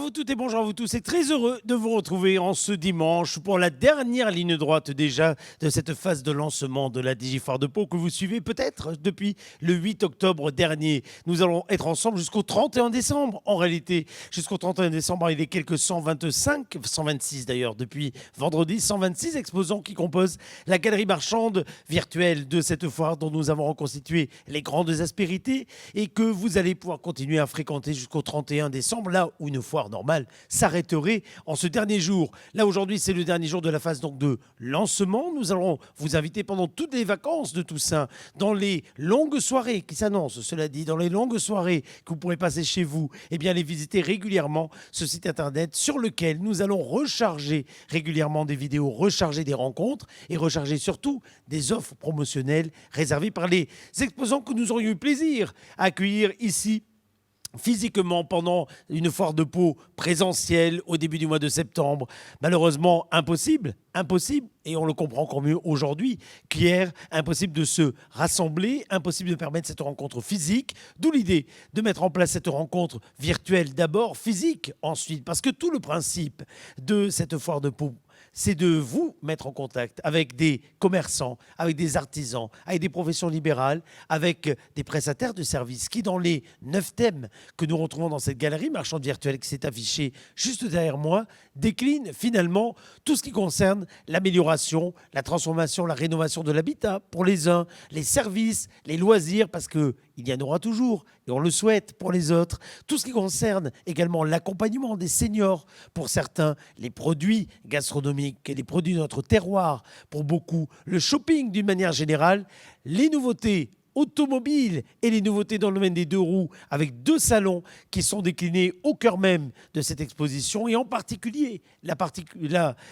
vous toutes et bonjour à vous tous. C'est très heureux de vous retrouver en ce dimanche pour la dernière ligne droite déjà de cette phase de lancement de la Digifoire de Pau que vous suivez peut-être depuis le 8 octobre dernier. Nous allons être ensemble jusqu'au 31 décembre. En réalité, jusqu'au 31 décembre, il est quelques 125, 126 d'ailleurs depuis vendredi, 126 exposants qui composent la galerie marchande virtuelle de cette foire dont nous avons reconstitué les grandes aspérités et que vous allez pouvoir continuer à fréquenter jusqu'au 31 décembre, là où une foire normale s'arrêterait en ce dernier jour. Là, aujourd'hui, c'est le dernier jour de la phase donc, de lancement. Nous allons vous inviter pendant toutes les vacances de Toussaint, dans les longues soirées qui s'annoncent, cela dit, dans les longues soirées que vous pourrez passer chez vous, eh bien, les visiter régulièrement ce site internet sur lequel nous allons recharger régulièrement des vidéos, recharger des rencontres et recharger surtout des offres promotionnelles réservées par les exposants que nous aurions eu plaisir à accueillir ici physiquement pendant une foire de Pau présentielle au début du mois de septembre. Malheureusement, impossible, et on le comprend encore mieux aujourd'hui qu'hier, impossible de se rassembler, impossible de permettre cette rencontre physique, d'où l'idée de mettre en place cette rencontre virtuelle d'abord, physique ensuite, parce que tout le principe de cette foire de Pau, c'est de vous mettre en contact avec des commerçants, avec des artisans, avec des professions libérales, avec des prestataires de services qui, dans les 9 thèmes que nous retrouvons dans cette galerie marchande virtuelle qui s'est affichée juste derrière moi, déclinent finalement tout ce qui concerne l'amélioration, la transformation, la rénovation de l'habitat pour les uns, les services, les loisirs, parce qu'il y en aura toujours, et on le souhaite pour les autres, tout ce qui concerne également l'accompagnement des seniors pour certains, les produits gastronomiques et les produits de notre terroir pour beaucoup, le shopping d'une manière générale, les nouveautés automobiles et les nouveautés dans le domaine des 2 roues avec 2 salons qui sont déclinés au cœur même de cette exposition et en particulier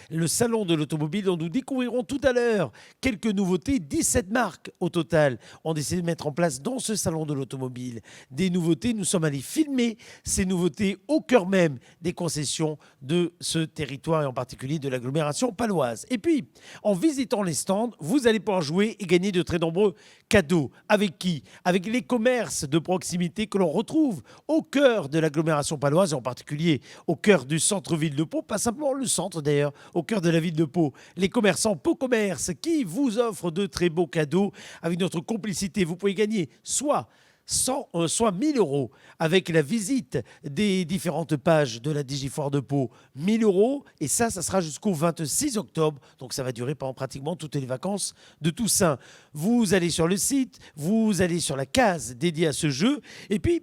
le salon de l'automobile dont nous découvrirons tout à l'heure quelques nouveautés, 17 marques au total ont décidé de mettre en place dans ce salon de l'automobile des nouveautés. Nous sommes allés filmer ces nouveautés au cœur même des concessions de ce territoire et en particulier de l'agglomération paloise. Et puis, en visitant les stands, vous allez pouvoir jouer et gagner de très nombreux cadeaux. Avec qui? Avec les commerces de proximité que l'on retrouve au cœur de l'agglomération paloise, et en particulier au cœur du centre-ville de Pau, pas simplement le centre d'ailleurs, au cœur de la ville de Pau. Les commerçants Pau Commerce qui vous offrent de très beaux cadeaux avec notre complicité. Vous pouvez gagner soit 1 000 € avec la visite des différentes pages de la Digifoire de Pau, 1 000 €, et ça sera jusqu'au 26 octobre, donc ça va durer pendant pratiquement toutes les vacances de Toussaint. Vous allez sur le site, vous allez sur la case dédiée à ce jeu, et puis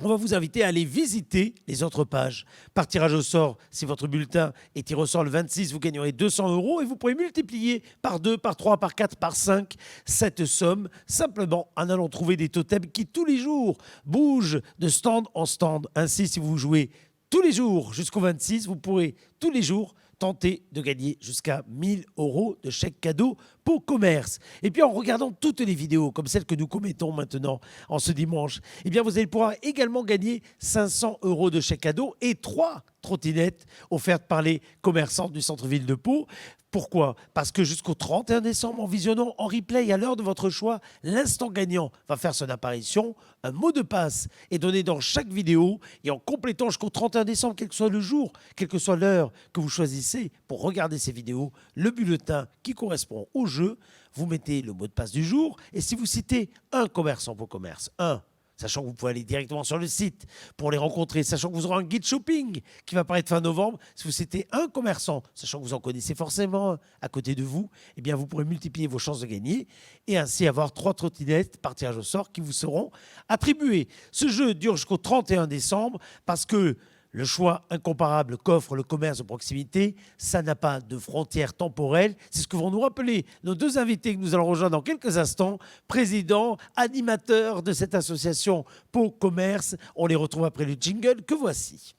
on va vous inviter à aller visiter les autres pages. Par tirage au sort, si votre bulletin est tiré au sort le 26, vous gagnerez 200 € et vous pourrez multiplier par 2, par 3, par 4, par 5 cette somme simplement en allant trouver des totems qui tous les jours bougent de stand en stand. Ainsi, si vous jouez tous les jours jusqu'au 26, vous pourrez tous les jours tenter de gagner jusqu'à 1 000 € de chèque cadeau Pau Commerce. Et puis en regardant toutes les vidéos comme celles que nous commettons maintenant en ce dimanche, eh bien vous allez pouvoir également gagner 500 € de chèque cadeau et 3 trottinettes offertes par les commerçants du centre-ville de Pau. Pourquoi? Parce que jusqu'au 31 décembre, en visionnant en replay à l'heure de votre choix, l'instant gagnant va faire son apparition. Un mot de passe est donné dans chaque vidéo et en complétant jusqu'au 31 décembre, quel que soit le jour, quelle que soit l'heure que vous choisissez pour regarder ces vidéos, le bulletin qui correspond au jeu, vous mettez le mot de passe du jour et si vous citez un commerçant Pau Commerce, sachant que vous pouvez aller directement sur le site pour les rencontrer, sachant que vous aurez un guide shopping qui va apparaître fin novembre. Si vous citez un commerçant, sachant que vous en connaissez forcément à côté de vous, eh bien vous pourrez multiplier vos chances de gagner et ainsi avoir 3 trottinettes par tirage au sort qui vous seront attribuées. Ce jeu dure jusqu'au 31 décembre parce que le choix incomparable qu'offre le commerce de proximité, ça n'a pas de frontières temporelles. C'est ce que vont nous rappeler nos 2 invités que nous allons rejoindre dans quelques instants, président, animateur de cette association Pau Commerce. On les retrouve après le jingle que voici.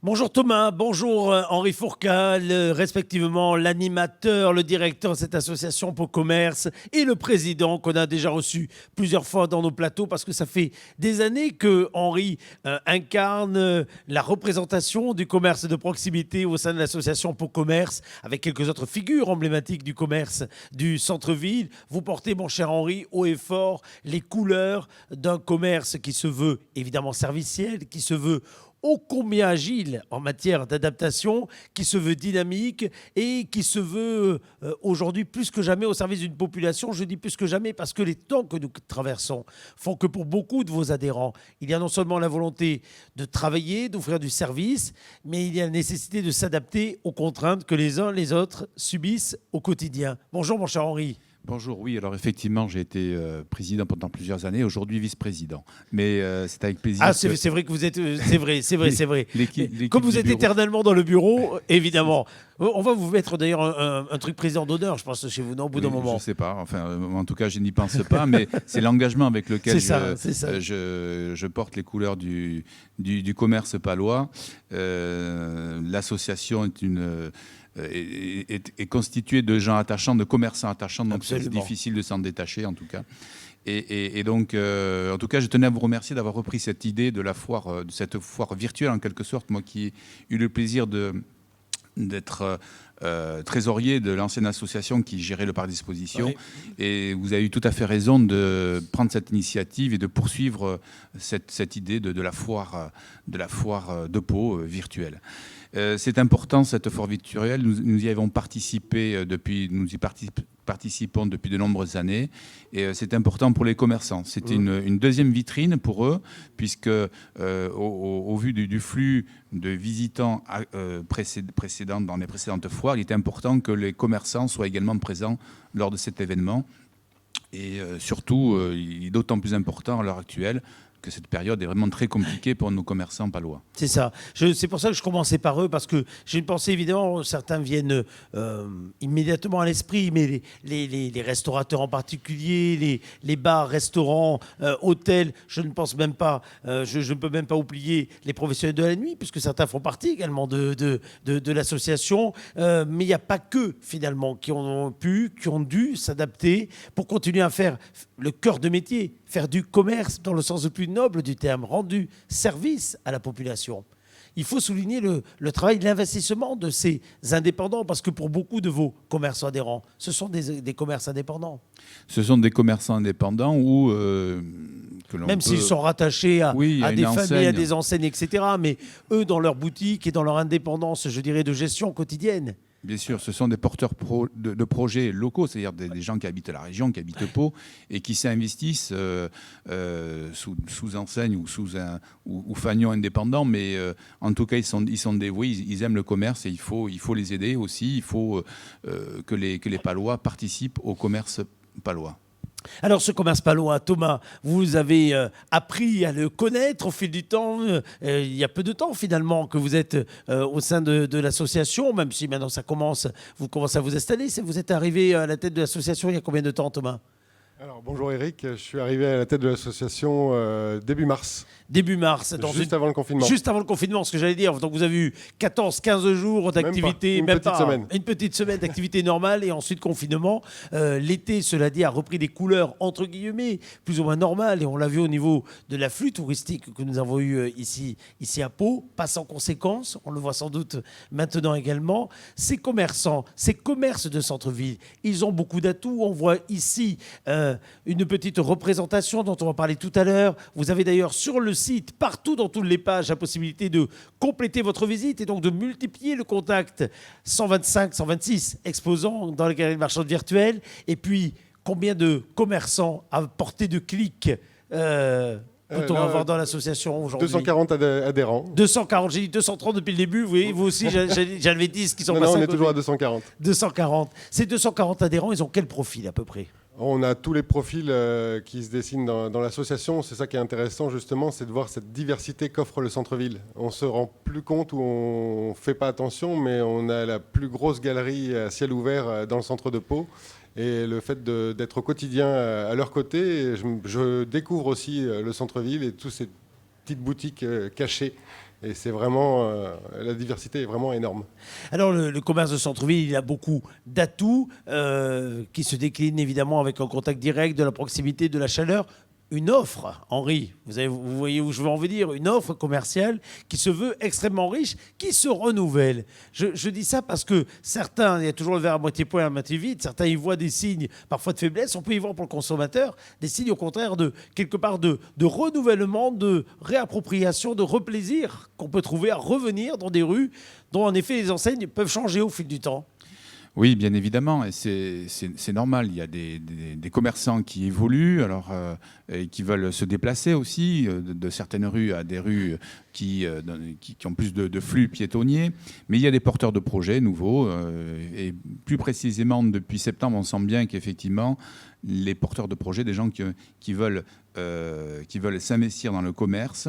Bonjour Thomas, bonjour Henri Fourcade, respectivement l'animateur, le directeur de cette association Pau Commerce et le président qu'on a déjà reçu plusieurs fois dans nos plateaux parce que ça fait des années que Henri incarne la représentation du commerce de proximité au sein de l'association Pau Commerce avec quelques autres figures emblématiques du commerce du centre-ville. Vous portez, mon cher Henri, haut et fort les couleurs d'un commerce qui se veut évidemment serviciel, qui se veut ô combien agile en matière d'adaptation, qui se veut dynamique et qui se veut aujourd'hui plus que jamais au service d'une population. Je dis plus que jamais parce que les temps que nous traversons font que pour beaucoup de vos adhérents, il y a non seulement la volonté de travailler, d'offrir du service, mais il y a la nécessité de s'adapter aux contraintes que les uns les autres subissent au quotidien. Bonjour mon cher Henri. Bonjour, oui, alors effectivement, j'ai été président pendant plusieurs années, aujourd'hui vice-président. Mais c'est avec plaisir. Ah, c'est vrai que vous êtes. C'est vrai. L'équipe Comme vous êtes bureau. éternellement dans le bureau, évidemment. On va vous mettre d'ailleurs un truc président d'honneur, je pense, chez vous, non, au bout d'un moment. Je ne sais pas, enfin, en tout cas, je n'y pense pas, mais c'est l'engagement avec lequel je porte les couleurs du commerce palois. L'association est constituée de gens attachants, de commerçants attachants, donc c'est difficile de s'en détacher en tout cas. Et donc, en tout cas, je tenais à vous remercier d'avoir repris cette idée de la foire, de cette foire virtuelle en quelque sorte, moi qui ai eu le plaisir d'être trésorier de l'ancienne association qui gérait le parc d'exposition. Oui. Et vous avez eu tout à fait raison de prendre cette initiative et de poursuivre cette idée de la foire de Pau virtuelle. C'est important, cette foire virtuelle. Nous y avons participé participons depuis de nombreuses années. Et c'est important pour les commerçants. C'était une deuxième vitrine pour eux, puisque au vu du flux de visitants précédents dans les précédentes foires, il était important que les commerçants soient également présents lors de cet événement. Et surtout, il est d'autant plus important à l'heure actuelle que cette période est vraiment très compliquée pour nos commerçants palois. C'est ça. C'est pour ça que je commençais par eux, parce que j'ai une pensée, évidemment, certains viennent immédiatement à l'esprit, mais les restaurateurs en particulier, les bars, restaurants, hôtels, je ne pense même pas, je ne peux même pas oublier les professionnels de la nuit, puisque certains font partie également de l'association, mais il n'y a pas que, finalement, qui ont dû s'adapter pour continuer à faire le cœur de métier, faire du commerce dans le sens le plus noble du terme, rendu service à la population. Il faut souligner le travail, l'investissement de ces indépendants, parce que pour beaucoup de vos commerçants adhérents, ce sont des commerces indépendants. Ce sont des commerçants indépendants où... Même s'ils sont rattachés à des familles, à des enseignes, etc. Mais eux, dans leur boutique et dans leur indépendance, je dirais, de gestion quotidienne. Bien sûr, ce sont des porteurs de projets locaux, c'est-à-dire des gens qui habitent la région, qui habitent Pau, et qui s'investissent sous enseigne ou fanion indépendant, mais en tout cas, ils sont dévoués, ils aiment le commerce et il faut les aider aussi. Il faut que les Palois participent au commerce palois. Alors, ce commerce palois, Thomas, vous avez appris à le connaître au fil du temps. Il y a peu de temps, finalement, que vous êtes au sein de l'association, même si maintenant vous commencez à vous installer. Vous êtes arrivé à la tête de l'association il y a combien de temps, Thomas ? Alors, bonjour Eric, je suis arrivé à la tête de l'association début mars. Début mars. Juste avant le confinement. Juste avant le confinement, ce que j'allais dire. Donc vous avez eu 14-15 jours d'activité. Une petite semaine. Une petite semaine d'activité normale et ensuite confinement. L'été, cela dit, a repris des couleurs entre guillemets plus ou moins normales. Et on l'a vu au niveau de l'afflux touristique que nous avons eu ici à Pau. Pas sans conséquences, on le voit sans doute maintenant également. Ces commerçants, ces commerces de centre-ville, ils ont beaucoup d'atouts. On voit ici une petite représentation dont on va parler tout à l'heure. Vous avez d'ailleurs sur le site, partout dans toutes les pages, la possibilité de compléter votre visite et donc de multiplier le contact 125, 126 exposants dans les galeries marchandes virtuelles. Et puis, combien de commerçants à portée de clic peut-on avoir dans l'association aujourd'hui ? 240 adhérents. 240, j'ai dit 230 depuis le début. Vous voyez, vous aussi, j'avais 10 qui sont passés. Non, on est toujours à 240. 240. Ces 240 adhérents, ils ont quel profil à peu près ? On a tous les profils qui se dessinent dans l'association. C'est ça qui est intéressant, justement, c'est de voir cette diversité qu'offre le centre-ville. On se rend plus compte ou on ne fait pas attention, mais on a la plus grosse galerie à ciel ouvert dans le centre de Pau. Et le fait d'être au quotidien à leur côté, je découvre aussi le centre-ville et toutes ces petites boutiques cachées Et c'est vraiment, la diversité est vraiment énorme. Alors le commerce de centre-ville, il a beaucoup d'atouts qui se déclinent évidemment avec un contact direct, de la proximité, de la chaleur. Une offre, Henri, vous voyez où je veux en venir, une offre commerciale qui se veut extrêmement riche, qui se renouvelle. Je dis ça parce que certains, il y a toujours le verre à moitié plein, à moitié vide, certains y voient des signes parfois de faiblesse, on peut y voir pour le consommateur des signes au contraire de quelque part de renouvellement, de réappropriation, de replaisir qu'on peut trouver à revenir dans des rues dont en effet les enseignes peuvent changer au fil du temps. Oui, bien évidemment, et c'est normal. Il y a des commerçants qui évoluent, alors, et qui veulent se déplacer aussi de certaines rues à des rues qui ont plus de flux piétonniers. Mais il y a des porteurs de projets nouveaux, et plus précisément depuis septembre, on sent bien qu'effectivement, les porteurs de projets, des gens qui veulent s'investir dans le commerce,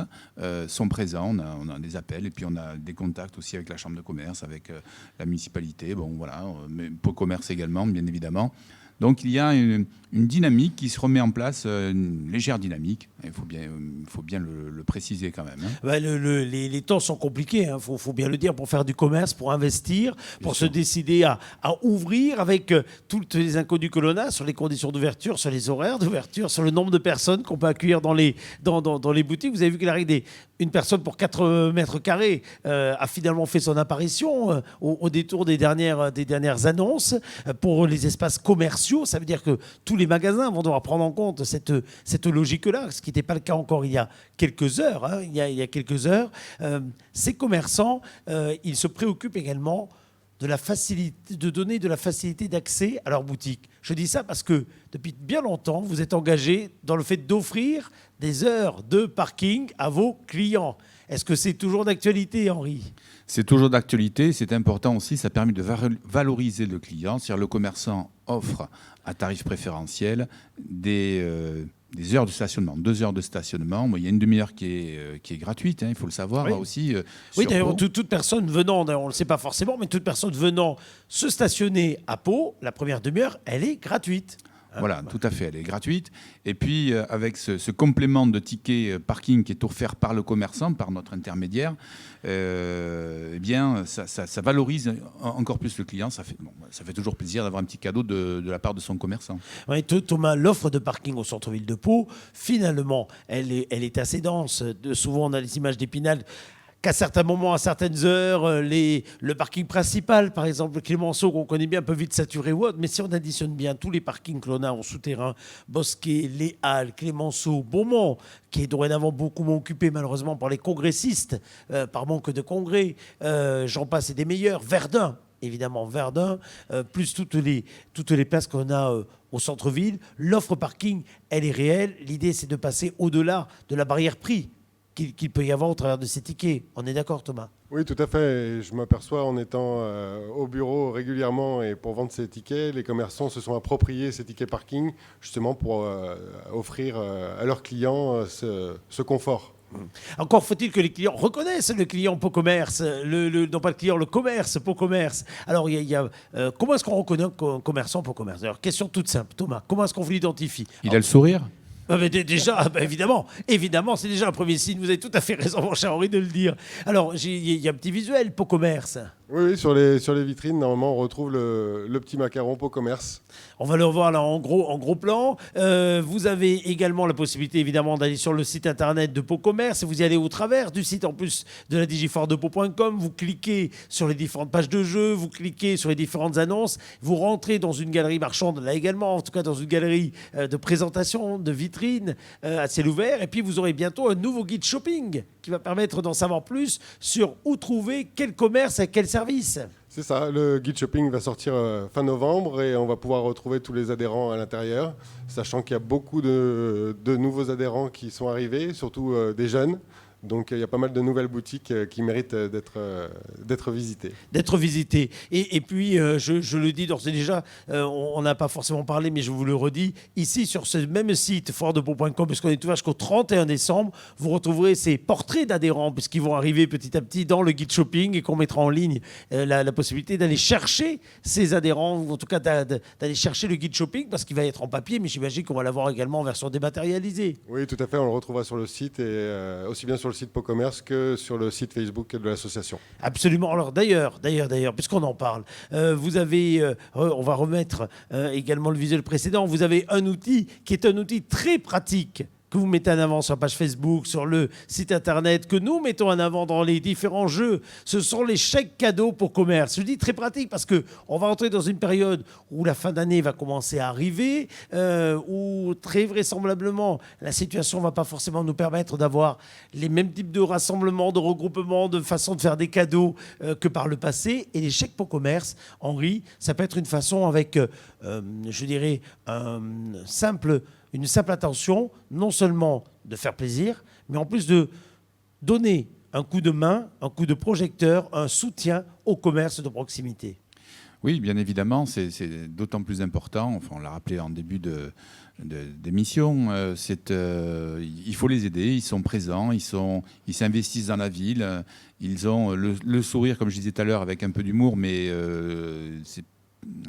sont présents. On a des appels et puis on a des contacts aussi avec la chambre de commerce, avec la municipalité. Bon, voilà, mais pour commerce également, bien évidemment. Donc il y a une dynamique qui se remet en place, une légère dynamique. Il faut bien le préciser quand même. Ben les temps sont compliqués, hein, faut bien le dire, pour faire du commerce, pour investir, pour se décider à ouvrir avec toutes les inconnues que l'on a sur les conditions d'ouverture, sur les horaires d'ouverture, sur le nombre de personnes qu'on peut accueillir dans les boutiques. Vous avez vu que la règle une personne pour 4 mètres carrés a finalement fait son apparition au détour des dernières annonces pour les espaces commerciaux. Ça veut dire que tous les magasins vont devoir prendre en compte cette logique-là, ce qui n'était pas le cas encore il y a quelques heures. Hein, il y a quelques heures. Ces commerçants, ils se préoccupent également de donner de la facilité d'accès à leur boutique. Je dis ça parce que depuis bien longtemps, vous êtes engagé dans le fait d'offrir des heures de parking à vos clients. Est-ce que c'est toujours d'actualité, Henri ? C'est toujours d'actualité, c'est important aussi, ça permet de valoriser le client. C'est-à-dire le commerçant offre à tarif préférentiel des heures de stationnement, 2 heures de stationnement. Il y a une demi-heure qui est gratuite, hein, il faut le savoir, oui. Aussi. Oui, d'ailleurs, toute personne venant, on ne le sait pas forcément, mais toute personne venant se stationner à Pau, la première demi-heure, elle est gratuite. Voilà, tout à fait, elle est gratuite. Et puis, avec ce complément de ticket parking qui est offert par le commerçant, par notre intermédiaire, eh bien, ça valorise encore plus le client. Ça fait toujours plaisir d'avoir un petit cadeau de la part de son commerçant. Oui, Thomas, l'offre de parking au centre-ville de Pau, finalement, elle est assez dense. Souvent, on a les images d'Épinal. Qu'à certains moments, à certaines heures, le parking principal, par exemple, le Clémenceau, qu'on connaît bien, peut vite saturer ou autre. Mais si on additionne bien tous les parkings que l'on a en souterrain, Bosquet, Les Halles, Clémenceau, Beaumont, qui est dorénavant beaucoup moins occupé malheureusement par les congressistes, par manque de congrès, j'en passe et des meilleurs, Verdun, évidemment Verdun, plus toutes les places qu'on a au centre-ville. L'offre parking, elle est réelle. L'idée, c'est de passer au-delà de la barrière prix qu'il peut y avoir au travers de ces tickets. On est d'accord, Thomas ? Oui, tout à fait. Je m'aperçois en étant au bureau régulièrement et pour vendre ces tickets, les commerçants se sont appropriés ces tickets parking justement pour offrir à leurs clients ce confort. Encore faut-il que les clients reconnaissent le client Pau Commerce, non pas le client, le commerce Pau Commerce. Alors, comment est-ce qu'on reconnaît un commerçant Pau Commerce ? Alors, question toute simple, Thomas, comment est-ce qu'on vous l'identifie ? Il a le sourire ? Déjà, évidemment, c'est déjà un premier signe. Vous avez tout à fait raison, mon cher Henri, de le dire. Alors, il y a un petit visuel, Pau Commerce. Oui, sur les vitrines, normalement, on retrouve le petit macaron Pau Commerce. On va le revoir là en gros plan. Vous avez également la possibilité, évidemment, d'aller sur le site internet de Pau Commerce. Vous y allez au travers du site, en plus, de la digifoiredepau.com. Vous cliquez sur les différentes pages de jeu, vous cliquez sur les différentes annonces. Vous rentrez dans une galerie marchande, là également, en tout cas dans une galerie de présentation, de vitrines à ciel ouvert. Et puis, vous aurez bientôt un nouveau guide shopping qui va permettre d'en savoir plus sur où trouver quel commerce et quel service. C'est ça, le guide shopping va sortir fin novembre et on va pouvoir retrouver tous les adhérents à l'intérieur, sachant qu'il y a beaucoup de nouveaux adhérents qui sont arrivés, surtout des jeunes. Donc il y a pas mal de nouvelles boutiques qui méritent d'être visitées. Et puis, je le dis d'ores et déjà, on n'a pas forcément parlé, mais je vous le redis, ici sur ce même site, foiredepau.com, puisqu'on est ouvert jusqu'au 31 décembre, vous retrouverez ces portraits d'adhérents, puisqu'ils vont arriver petit à petit dans le guide shopping et qu'on mettra en ligne la possibilité d'aller chercher ces adhérents, ou en tout cas d'aller chercher le guide shopping, parce qu'il va être en papier, mais j'imagine qu'on va l'avoir également en version dématérialisée. Oui, tout à fait, on le retrouvera sur le site, et aussi bien sur le site PoCommerce que sur le site Facebook de l'association. Absolument. Alors d'ailleurs, puisqu'on en parle, vous avez, on va remettre également le visuel précédent, vous avez un outil qui est un outil très pratique que vous mettez en avant sur la page Facebook, sur le site internet, que nous mettons en avant dans les différents jeux. Ce sont les chèques cadeaux pour commerce. Je dis très pratique parce qu'on va entrer dans une période où la fin d'année va commencer à arriver, où très vraisemblablement la situation ne va pas forcément nous permettre d'avoir les mêmes types de rassemblements, de regroupements, de façon de faire des cadeaux que par le passé. Et les chèques pour commerce, Henri, ça peut être une façon avec, je dirais, une simple attention, non seulement de faire plaisir, mais en plus de donner un coup de main, un coup de projecteur, un soutien au commerce de proximité. Oui, bien évidemment, c'est d'autant plus important, enfin, on l'a rappelé en début d'émission, il faut les aider, ils sont présents, ils s'investissent dans la ville, ils ont le sourire, comme je disais tout à l'heure, avec un peu d'humour, mais c'est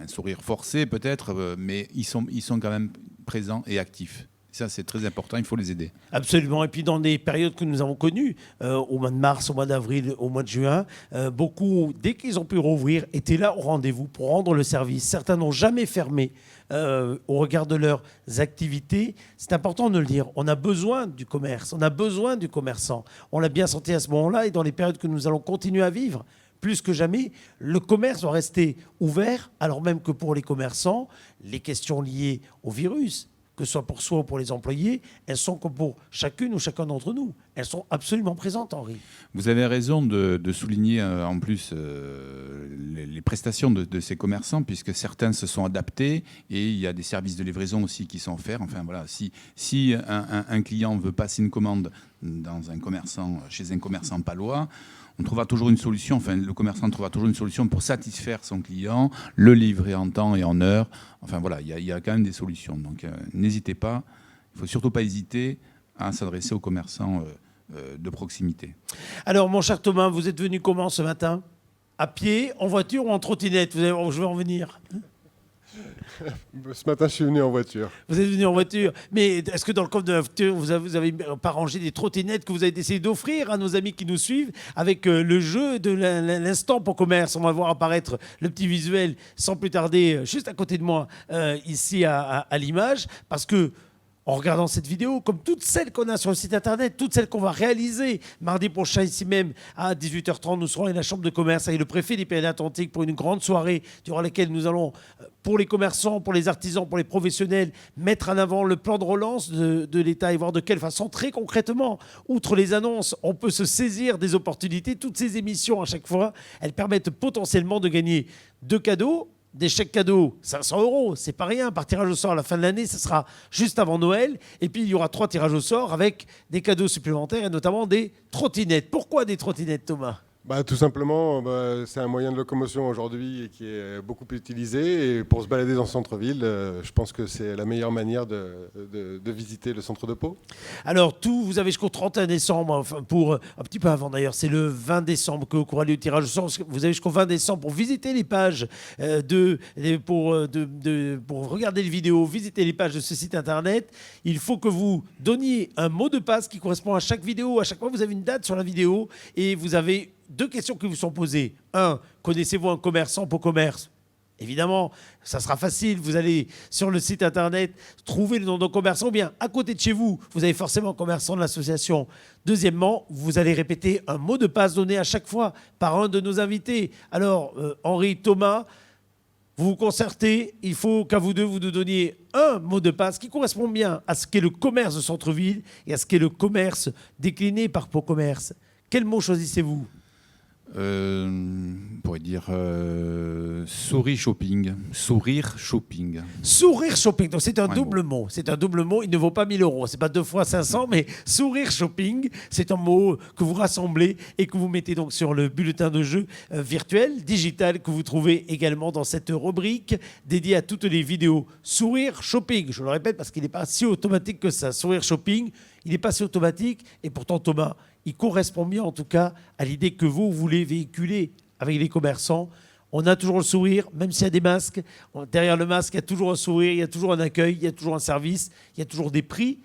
un sourire forcé peut-être, mais ils sont quand même présents et actifs. Ça, c'est très important, il faut les aider. Absolument. Et puis, dans des périodes que nous avons connues, au mois de mars, au mois d'avril, au mois de juin, beaucoup, dès qu'ils ont pu rouvrir, étaient là au rendez-vous pour rendre le service. Certains n'ont jamais fermé au regard de leurs activités. C'est important de le dire. On a besoin du commerce, on a besoin du commerçant. On l'a bien senti à ce moment-là et dans les périodes que nous allons continuer à vivre. Plus que jamais, le commerce doit rester ouvert, alors même que pour les commerçants, les questions liées au virus, que ce soit pour soi ou pour les employés, elles sont comme pour chacune ou chacun d'entre nous. Elles sont absolument présentes, Henri. Vous avez raison de souligner en plus les prestations de ces commerçants, puisque certains se sont adaptés et il y a des services de livraison aussi qui sont offerts. Enfin voilà, si un client veut passer une commande chez un commerçant palois, on trouvera toujours une solution, enfin le commerçant trouvera toujours une solution pour satisfaire son client, le livrer en temps et en heure. Enfin voilà, il y a quand même des solutions. Donc n'hésitez pas, il ne faut surtout pas hésiter à s'adresser aux commerçants de proximité. Alors mon cher Thomas, vous êtes venu comment ce matin? À pied, en voiture ou en trottinette? Je vais en venir. Ce matin, je suis venu en voiture. Vous êtes venu en voiture. Mais est-ce que dans le coffre de la voiture, vous avez pas rangé des trottinettes que vous avez essayé d'offrir à nos amis qui nous suivent avec le jeu de l'instant pour commerce? On va voir apparaître le petit visuel sans plus tarder, juste à côté de moi, ici à l'image. Parce que en regardant cette vidéo, comme toutes celles qu'on a sur le site internet, toutes celles qu'on va réaliser mardi prochain ici même à 18h30, nous serons à la Chambre de commerce avec le préfet des Pyrénées-Atlantiques pour une grande soirée durant laquelle nous allons, pour les commerçants, pour les artisans, pour les professionnels, mettre en avant le plan de relance de l'État et voir de quelle façon, très concrètement, outre les annonces, on peut se saisir des opportunités. Toutes ces émissions, à chaque fois, elles permettent potentiellement de gagner 2 cadeaux. Des chèques cadeaux, 500 €, c'est pas rien. Par tirage au sort à la fin de l'année, ce sera juste avant Noël. Et puis, il y aura 3 tirages au sort avec des cadeaux supplémentaires et notamment des trottinettes. Pourquoi des trottinettes, Thomas ? Tout simplement, c'est un moyen de locomotion aujourd'hui qui est beaucoup utilisé. Et pour se balader dans le centre-ville, je pense que c'est la meilleure manière de visiter le centre de Pau. Alors, vous avez jusqu'au 31 décembre, enfin, pour un petit peu avant d'ailleurs, c'est le 20 décembre que courra le tirage au sort. Vous avez jusqu'au 20 décembre pour visiter les pages, pour regarder les vidéos, visiter les pages de ce site internet. Il faut que vous donniez un mot de passe qui correspond à chaque vidéo. À chaque fois, vous avez une date sur la vidéo et vous avez 2 questions qui vous sont posées. 1, connaissez-vous un commerçant pour commerce? Évidemment, ça sera facile. Vous allez sur le site internet, trouver le nom d'un commerçant. Ou bien, à côté de chez vous, vous avez forcément un commerçant de l'association. Deuxièmement, vous allez répéter un mot de passe donné à chaque fois par un de nos invités. Alors, Henri, Thomas, vous vous concertez. Il faut qu'à vous deux, vous nous donniez un mot de passe qui correspond bien à ce qu'est le commerce de centre-ville et à ce qu'est le commerce décliné par Pau Commerce. Quel mot choisissez-vous ? On pourrait dire sourire shopping. Sourire shopping. Sourire shopping. Donc c'est un double mot. C'est un double mot. Il ne vaut pas 1 000 €. C'est pas 2 fois 500, mais sourire shopping, c'est un mot que vous rassemblez et que vous mettez donc sur le bulletin de jeu virtuel, digital, que vous trouvez également dans cette rubrique dédiée à toutes les vidéos. Sourire shopping. Je le répète parce qu'il n'est pas si automatique que ça. Sourire shopping, il n'est pas si automatique. Et pourtant, Thomas, il correspond bien en tout cas à l'idée que vous voulez véhiculer avec les commerçants. On a toujours le sourire, même s'il y a des masques. Derrière le masque, il y a toujours un sourire, il y a toujours un accueil, il y a toujours un service, il y a toujours des prix.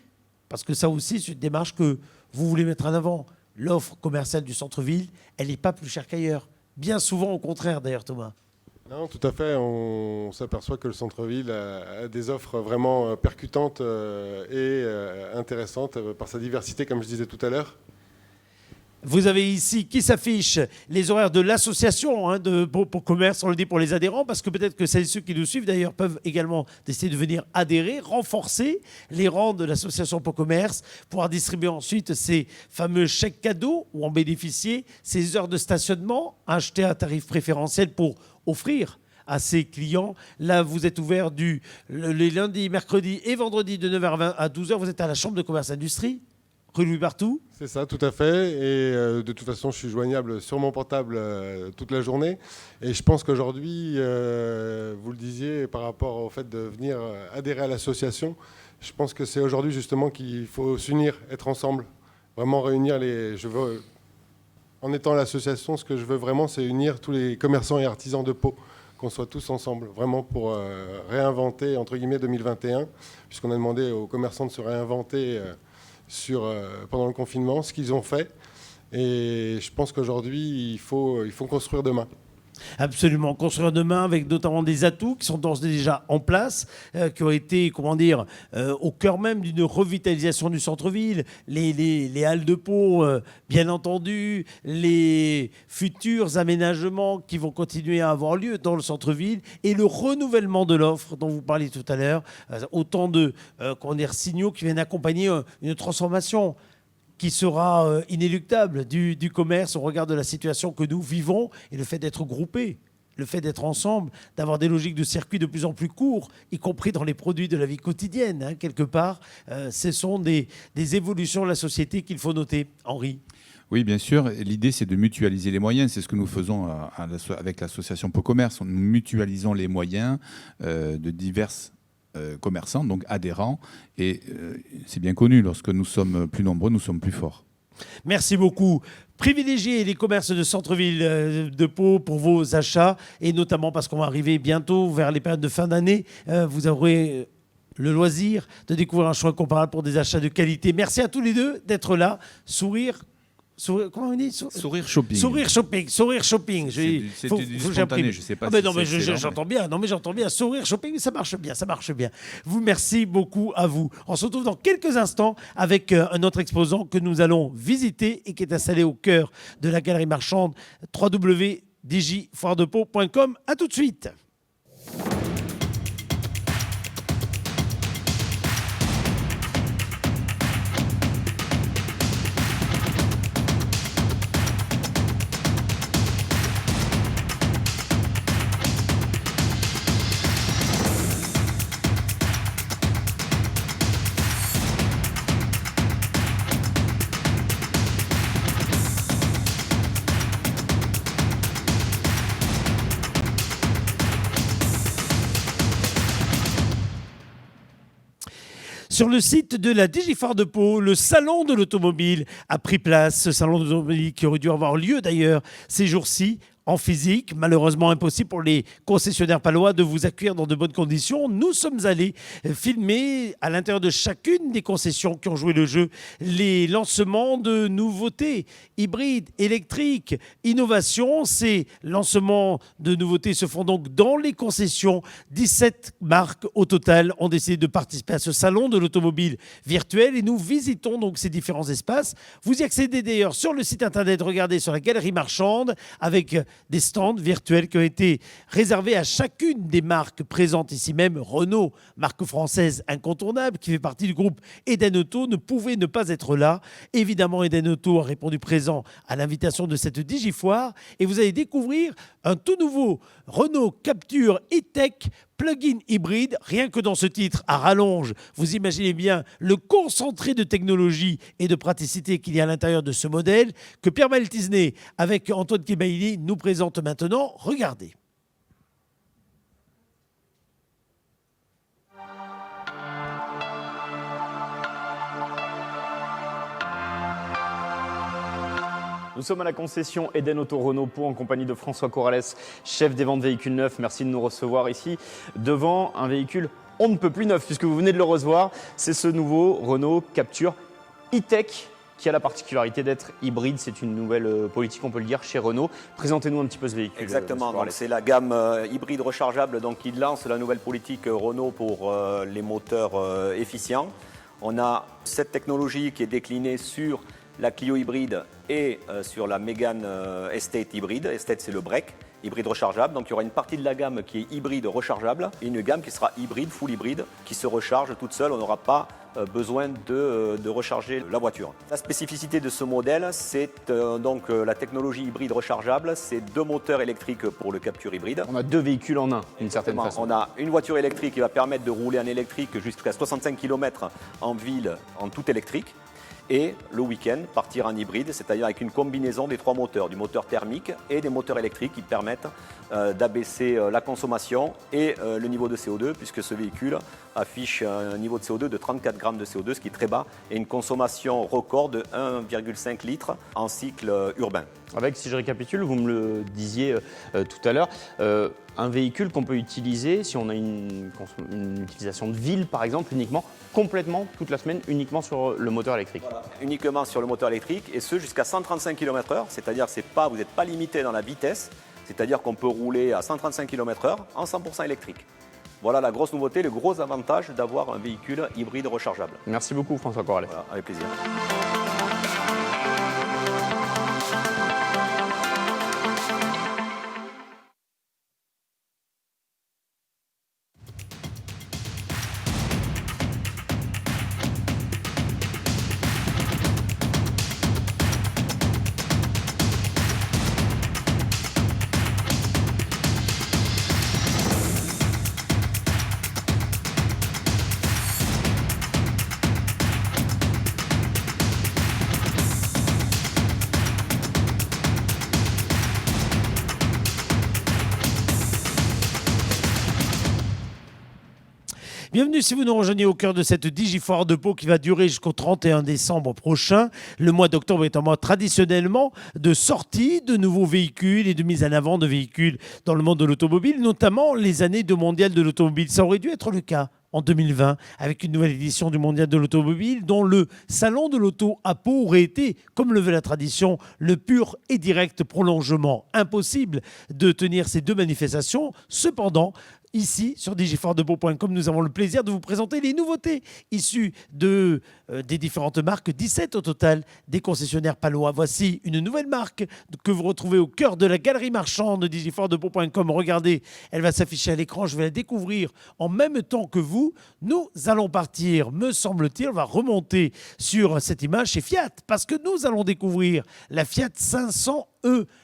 Parce que ça aussi, c'est une démarche que vous voulez mettre en avant. l'offre commerciale du centre-ville, elle n'est pas plus chère qu'ailleurs. Bien souvent au contraire d'ailleurs, Thomas. Non, tout à fait. On s'aperçoit que le centre-ville a des offres vraiment percutantes et intéressantes par sa diversité, comme je disais tout à l'heure. Vous avez ici qui s'affiche les horaires de l'association de Pau Commerce, on le dit pour les adhérents, parce que peut-être que celles et ceux qui nous suivent d'ailleurs peuvent également décider de venir adhérer, renforcer les rangs de l'association Pau Commerce, pouvoir distribuer ensuite ces fameux chèques cadeaux ou en bénéficier, ces heures de stationnement achetées à tarif préférentiel pour offrir à ses clients. Là, vous êtes ouvert les lundis, mercredis et vendredis de 9h à 12h. Vous êtes à la Chambre de commerce industrie, rue Louis Barthou. C'est ça, tout à fait. Et de toute façon, je suis joignable sur mon portable toute la journée. Et je pense qu'aujourd'hui, vous le disiez, par rapport au fait de venir adhérer à l'association, je pense que c'est aujourd'hui justement qu'il faut s'unir, être ensemble, vraiment réunir en étant à l'association, ce que je veux vraiment, c'est unir tous les commerçants et artisans de Pau, qu'on soit tous ensemble, vraiment pour réinventer, entre guillemets, 2021, puisqu'on a demandé aux commerçants de se réinventer pendant le confinement, ce qu'ils ont fait. Et je pense qu'aujourd'hui, il faut construire demain. Absolument, construire demain avec notamment des atouts qui sont déjà en place, qui ont été, au cœur même d'une revitalisation du centre-ville, les halles de Pau, bien entendu, les futurs aménagements qui vont continuer à avoir lieu dans le centre-ville et le renouvellement de l'offre dont vous parliez tout à l'heure, autant de signaux qui viennent accompagner une transformation qui sera inéluctable du commerce au regard de la situation que nous vivons et le fait d'être groupés, le fait d'être ensemble, d'avoir des logiques de circuit de plus en plus courts, y compris dans les produits de la vie quotidienne, quelque part. Ce sont des évolutions de la société qu'il faut noter. Henri. Oui, bien sûr. L'idée, c'est de mutualiser les moyens. C'est ce que nous faisons avec l'association Pau Commerce. Nous mutualisons les moyens de diverses commerçants, donc adhérents, et c'est bien connu, lorsque nous sommes plus nombreux, nous sommes plus forts. Merci beaucoup. Privilégiez les commerces de centre-ville de Pau pour vos achats, et notamment parce qu'on va arriver bientôt vers les périodes de fin d'année, vous aurez le loisir de découvrir un choix comparable pour des achats de qualité. Merci à tous les deux d'être là. Comment on dit Sourire shopping. Sourire shopping. C'était du spontané, je ne sais pas si non, mais j'entends bien. Non, mais j'entends bien. Sourire shopping, ça marche bien. Merci beaucoup à vous. On se retrouve dans quelques instants avec un autre exposant que nous allons visiter et qui est installé au cœur de la galerie marchande www.djfoiredepau.com. À tout de suite. Sur le site de la DigiFoire de Pau, le salon de l'automobile a pris place. Ce salon de l'automobile qui aurait dû avoir lieu d'ailleurs ces jours-ci en physique. Malheureusement impossible pour les concessionnaires palois de vous accueillir dans de bonnes conditions. Nous sommes allés filmer à l'intérieur de chacune des concessions qui ont joué le jeu les lancements de nouveautés hybrides, électriques, innovations. Ces lancements de nouveautés se font donc dans les concessions. 17 marques au total ont décidé de participer à ce salon de l'automobile virtuel et nous visitons donc ces différents espaces. Vous y accédez d'ailleurs sur le site internet, regardez sur la galerie marchande avec des stands virtuels qui ont été réservés à chacune des marques présentes ici même. Renault, marque française incontournable qui fait partie du groupe Eden Auto, ne pouvait ne pas être là. Évidemment, Eden Auto a répondu présent à l'invitation de cette Digifoire et vous allez découvrir un tout nouveau Renault Captur E-Tech plug-in hybride. Rien que dans ce titre à rallonge, vous imaginez bien le concentré de technologie et de praticité qu'il y a à l'intérieur de ce modèle que Pierre Maltisné avec Antoine Kebaili nous présente maintenant. Regardez. Nous sommes à la concession Eden Auto Renault Pau en compagnie de François Corrales, chef des ventes véhicules neufs. Merci de nous recevoir ici devant un véhicule on ne peut plus neuf puisque vous venez de le recevoir. C'est ce nouveau Renault Captur E-Tech qui a la particularité d'être hybride. C'est une nouvelle politique, on peut le dire, chez Renault. Présentez-nous un petit peu ce véhicule. Exactement, donc c'est la gamme hybride rechargeable donc, qui lance la nouvelle politique Renault pour les moteurs efficients. On a cette technologie qui est déclinée sur la Clio hybride et sur la Mégane Estate hybride. Estate, c'est le break, hybride rechargeable. Donc il y aura une partie de la gamme qui est hybride rechargeable et une gamme qui sera hybride, full hybride, qui se recharge toute seule. On n'aura pas besoin de recharger la voiture. La spécificité de ce modèle, c'est donc la technologie hybride rechargeable. C'est 2 moteurs électriques pour le capture hybride. On a 2 véhicules en un, d'une certaine façon. On a une voiture électrique qui va permettre de rouler en électrique jusqu'à 65 km en ville en tout électrique. Et le week-end, partir en hybride, c'est-à-dire avec une combinaison des 3 moteurs, du moteur thermique et des moteurs électriques qui permettent d'abaisser la consommation et le niveau de CO2, puisque ce véhicule affiche un niveau de CO2 de 34 grammes de CO2, ce qui est très bas, et une consommation record de 1,5 litres en cycle urbain. Avec, si je récapitule, vous me le disiez tout à l'heure, un véhicule qu'on peut utiliser, si on a une utilisation de ville par exemple, uniquement, complètement, toute la semaine, uniquement sur le moteur électrique. Voilà. Uniquement sur le moteur électrique, et ce jusqu'à 135 km/h, c'est-à-dire que vous n'êtes pas limité dans la vitesse, c'est-à-dire qu'on peut rouler à 135 km/h en 100% électrique. Voilà la grosse nouveauté, le gros avantage d'avoir un véhicule hybride rechargeable. Merci beaucoup François Corrales. Voilà, avec plaisir. Bienvenue si vous nous rejoignez au cœur de cette Digifoire de Pau qui va durer jusqu'au 31 décembre prochain. Le mois d'octobre est un mois traditionnellement de sortie de nouveaux véhicules et de mise en avant de véhicules dans le monde de l'automobile, notamment les années de mondial de l'automobile. Ça aurait dû être le cas en 2020 avec une nouvelle édition du mondial de l'automobile dont le salon de l'auto à Pau aurait été, comme le veut la tradition, le pur et direct prolongement. Impossible de tenir ces 2 manifestations. Cependant, ici, sur digifoiredepau.com, nous avons le plaisir de vous présenter les nouveautés issues des différentes marques, 17 au total, des concessionnaires palois. Voici une nouvelle marque que vous retrouvez au cœur de la galerie marchande de digifoiredepau.com. Regardez, elle va s'afficher à l'écran, je vais la découvrir en même temps que vous. Nous allons partir, me semble-t-il, on va remonter sur cette image chez Fiat, parce que nous allons découvrir la Fiat 500e.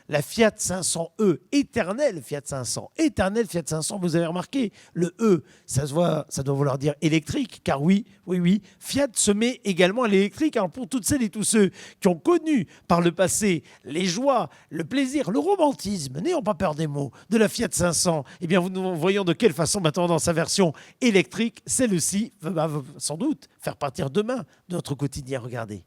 La Fiat 500e, éternelle Fiat 500. Éternelle Fiat 500, vous avez remarqué, le E, ça doit vouloir dire électrique, car oui, Fiat se met également à l'électrique. Alors pour toutes celles et tous ceux qui ont connu par le passé les joies, le plaisir, le romantisme, n'ayons pas peur des mots, de la Fiat 500, eh bien nous voyons de quelle façon maintenant dans sa version électrique, celle-ci va sans doute faire partir demain de notre quotidien. Regardez.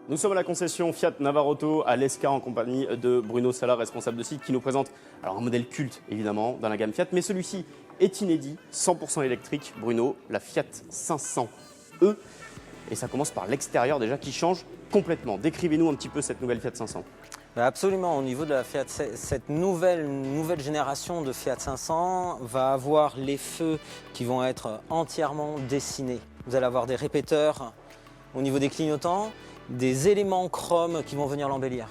Nous sommes à la concession Fiat Navarauto à l'Escar en compagnie de Bruno Sala, responsable de site, qui nous présente alors un modèle culte évidemment dans la gamme Fiat, mais celui-ci est inédit, 100% électrique. Bruno, la Fiat 500e, et ça commence par l'extérieur déjà qui change complètement. Décrivez-nous un petit peu cette nouvelle Fiat 500. Absolument, au niveau de la Fiat, cette nouvelle génération de Fiat 500 va avoir les feux qui vont être entièrement dessinés. Vous allez avoir des répéteurs au niveau des clignotants, des éléments chrome qui vont venir l'embellir.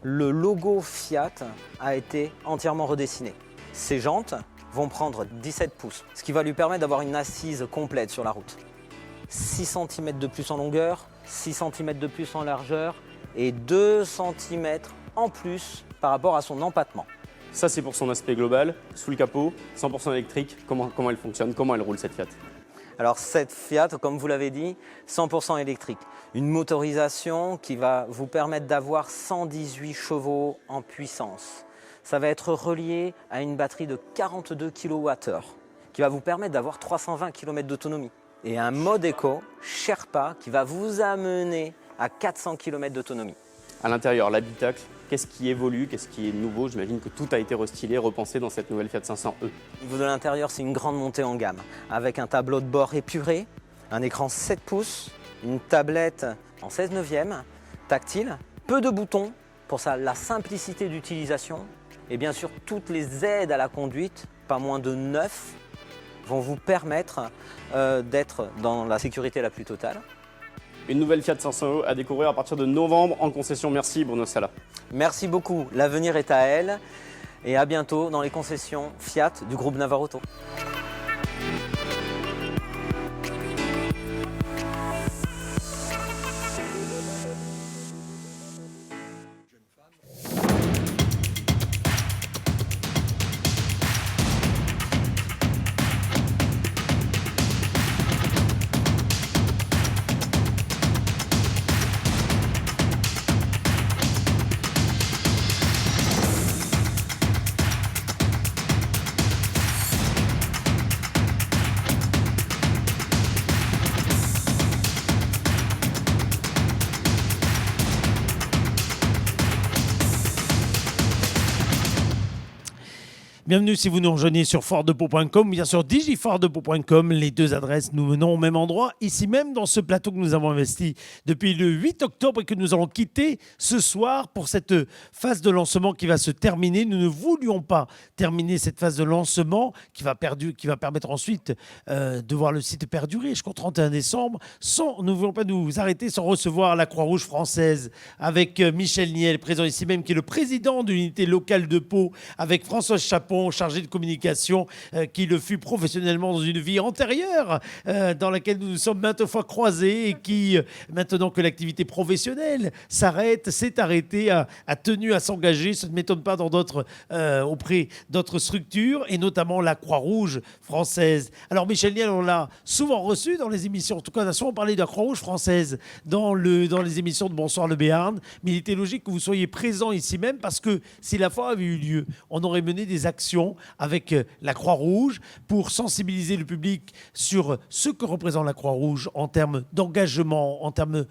Le logo Fiat a été entièrement redessiné. Ces jantes vont prendre 17 pouces, ce qui va lui permettre d'avoir une assise complète sur la route. 6 cm de plus en longueur, 6 cm de plus en largeur et 2 cm en plus par rapport à son empattement. Ça c'est pour son aspect global, sous le capot, 100% électrique. Comment elle fonctionne, comment elle roule cette Fiat ? Alors cette Fiat, comme vous l'avez dit, 100% électrique. Une motorisation qui va vous permettre d'avoir 118 chevaux en puissance. Ça va être relié à une batterie de 42 kWh qui va vous permettre d'avoir 320 km d'autonomie. Et un mode éco, Sherpa, qui va vous amener à 400 km d'autonomie. À l'intérieur, l'habitacle, qu'est-ce qui évolue, qu'est-ce qui est nouveau? J'imagine que tout a été restylé, repensé dans cette nouvelle Fiat 500e. Au niveau de l'intérieur, c'est une grande montée en gamme, avec un tableau de bord épuré, un écran 7 pouces, une tablette en 16/9, tactile, peu de boutons, pour ça la simplicité d'utilisation, et bien sûr toutes les aides à la conduite, pas moins de 9, vont vous permettre d'être dans la sécurité la plus totale. Une nouvelle Fiat 500e à découvrir à partir de novembre en concession. Merci Bruno Sala. Merci beaucoup, l'avenir est à elle, et à bientôt dans les concessions Fiat du groupe Navarauto. Bienvenue si vous nous rejoignez sur fortdepau.com, bien sûr digifortdepau.com, les deux adresses nous menons au même endroit, ici même dans ce plateau que nous avons investi depuis le 8 octobre et que nous allons quitter ce soir pour cette phase de lancement qui va se terminer. Nous ne voulions pas terminer cette phase de lancement qui va permettre ensuite de voir le site perdurer jusqu'au 31 décembre. Nous ne voulons pas nous arrêter sans recevoir la Croix-Rouge française avec Michel Niel, présent ici même, qui est le président de l'unité locale de Pau, avec François Chapon, chargé de communication, qui le fut professionnellement dans une vie antérieure, dans laquelle nous nous sommes maintes fois croisés et qui, maintenant que l'activité professionnelle s'est arrêté, a tenu à s'engager, ça ne m'étonne pas, auprès d'autres structures, et notamment la Croix-Rouge française. Alors Michel Niel, on l'a souvent reçu dans les émissions, en tout cas on a souvent parlé de la Croix-Rouge française dans les émissions de Bonsoir le Béarn, mais il était logique que vous soyez présent ici même, parce que si la foire avait eu lieu, on aurait mené des actions avec la Croix-Rouge pour sensibiliser le public sur ce que représente la Croix-Rouge en termes d'engagement, en termes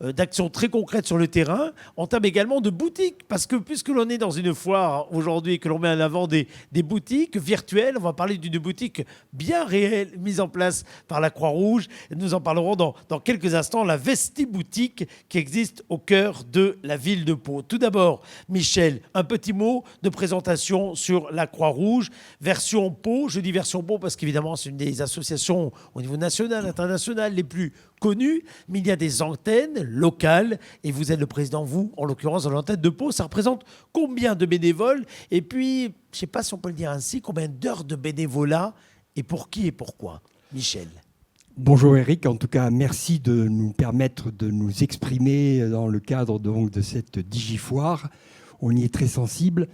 d'actions très concrètes sur le terrain, en termes également de boutiques, parce que puisque l'on est dans une foire aujourd'hui et que l'on met en avant des boutiques virtuelles, on va parler d'une boutique bien réelle mise en place par la Croix-Rouge. Nous en parlerons dans quelques instants, la Vesti Boutique qui existe au cœur de la ville de Pau. Tout d'abord, Michel, un petit mot de présentation sur la Croix-Rouge, version Pau. Je dis version Pau parce qu'évidemment, c'est une des associations au niveau national, international, les plus connues, mais il y a des antennes locales et vous êtes le président, vous, en l'occurrence, de l'antenne de Pau. Ça représente combien de bénévoles? Et puis, je ne sais pas si on peut le dire ainsi, combien d'heures de bénévolat et pour qui et pourquoi? Michel. Bonjour Eric, en tout cas merci de nous permettre de nous exprimer dans le cadre donc de cette Digifoire. On y est très sensible.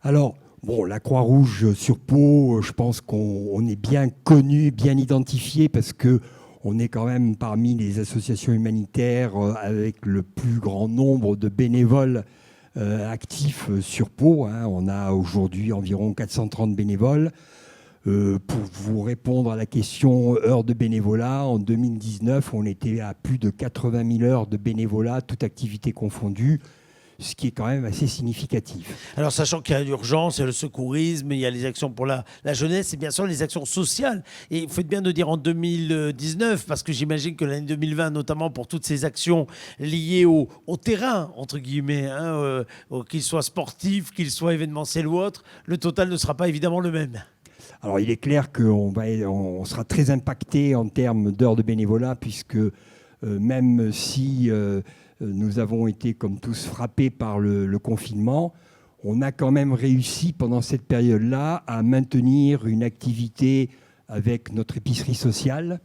Alors, bon, la Croix-Rouge sur Pau, je pense qu'on est bien connu, bien identifié, parce qu'on est quand même parmi les associations humanitaires avec le plus grand nombre de bénévoles actifs sur Pau. On a aujourd'hui environ 430 bénévoles. Pour vous répondre à la question heures de bénévolat, en 2019, on était à plus de 80 000 heures de bénévolat, toute activité confondue, ce qui est quand même assez significatif. Alors, sachant qu'il y a l'urgence, il y a le secourisme, il y a les actions pour la jeunesse et bien sûr les actions sociales. Et il faut bien de dire en 2019, parce que j'imagine que l'année 2020, notamment pour toutes ces actions liées au terrain, entre guillemets, qu'il soit sportif, qu'il soit événementiel ou autre, le total ne sera pas évidemment le même. Alors, il est clair qu'on sera très impacté en termes d'heures de bénévolat, puisque même si nous avons été, comme tous, frappés par le confinement, on a quand même réussi, pendant cette période-là, à maintenir une activité avec notre épicerie sociale,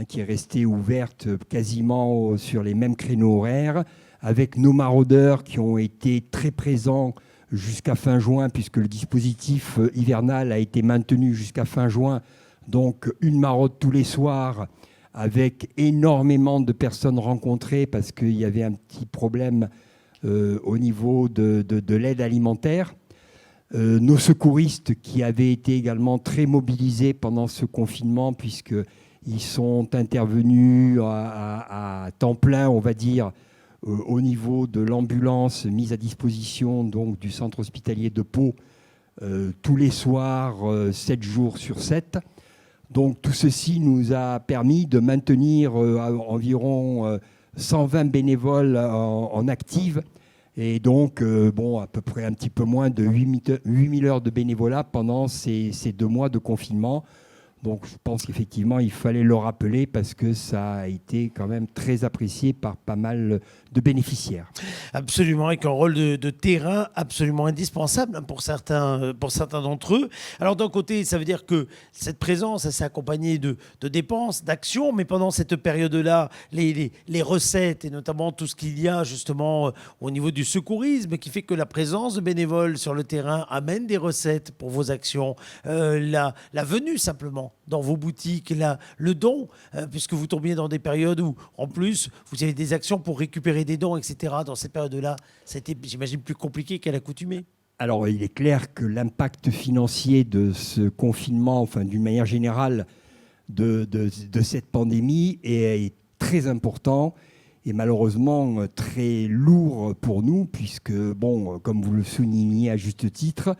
qui est restée ouverte quasiment sur les mêmes créneaux horaires, avec nos maraudeurs qui ont été très présents jusqu'à fin juin, puisque le dispositif hivernal a été maintenu jusqu'à fin juin. Donc, une maraude tous les soirs, avec énormément de personnes rencontrées, parce qu'il y avait un petit problème au niveau de l'aide alimentaire. Nos secouristes qui avaient été également très mobilisés pendant ce confinement, puisqu'ils sont intervenus à temps plein, on va dire, au niveau de l'ambulance mise à disposition donc, du centre hospitalier de Pau tous les soirs, 7 jours sur 7. Donc tout ceci nous a permis de maintenir environ 120 bénévoles en active et donc à peu près un petit peu moins de 8000 heures de bénévolat pendant ces 2 mois de confinement. Donc je pense qu'effectivement il fallait le rappeler parce que ça a été quand même très apprécié par pas mal de bénéficiaires. Absolument, avec un rôle de terrain absolument indispensable pour certains d'entre eux. Alors d'un côté, ça veut dire que cette présence, elle s'est accompagnée de dépenses, d'actions, mais pendant cette période-là, les recettes, et notamment tout ce qu'il y a justement au niveau du secourisme, qui fait que la présence de bénévoles sur le terrain amène des recettes pour vos actions, la venue simplement dans vos boutiques, le don, puisque vous tombiez dans des périodes où, en plus, vous avez des actions pour récupérer des dons, etc. Dans cette période-là, c'était, j'imagine, plus compliqué qu'à l'accoutumée. Alors, il est clair que l'impact financier de ce confinement, enfin, d'une manière générale, de cette pandémie est très important et malheureusement très lourd pour nous, puisque, comme vous le soulignez à juste titre,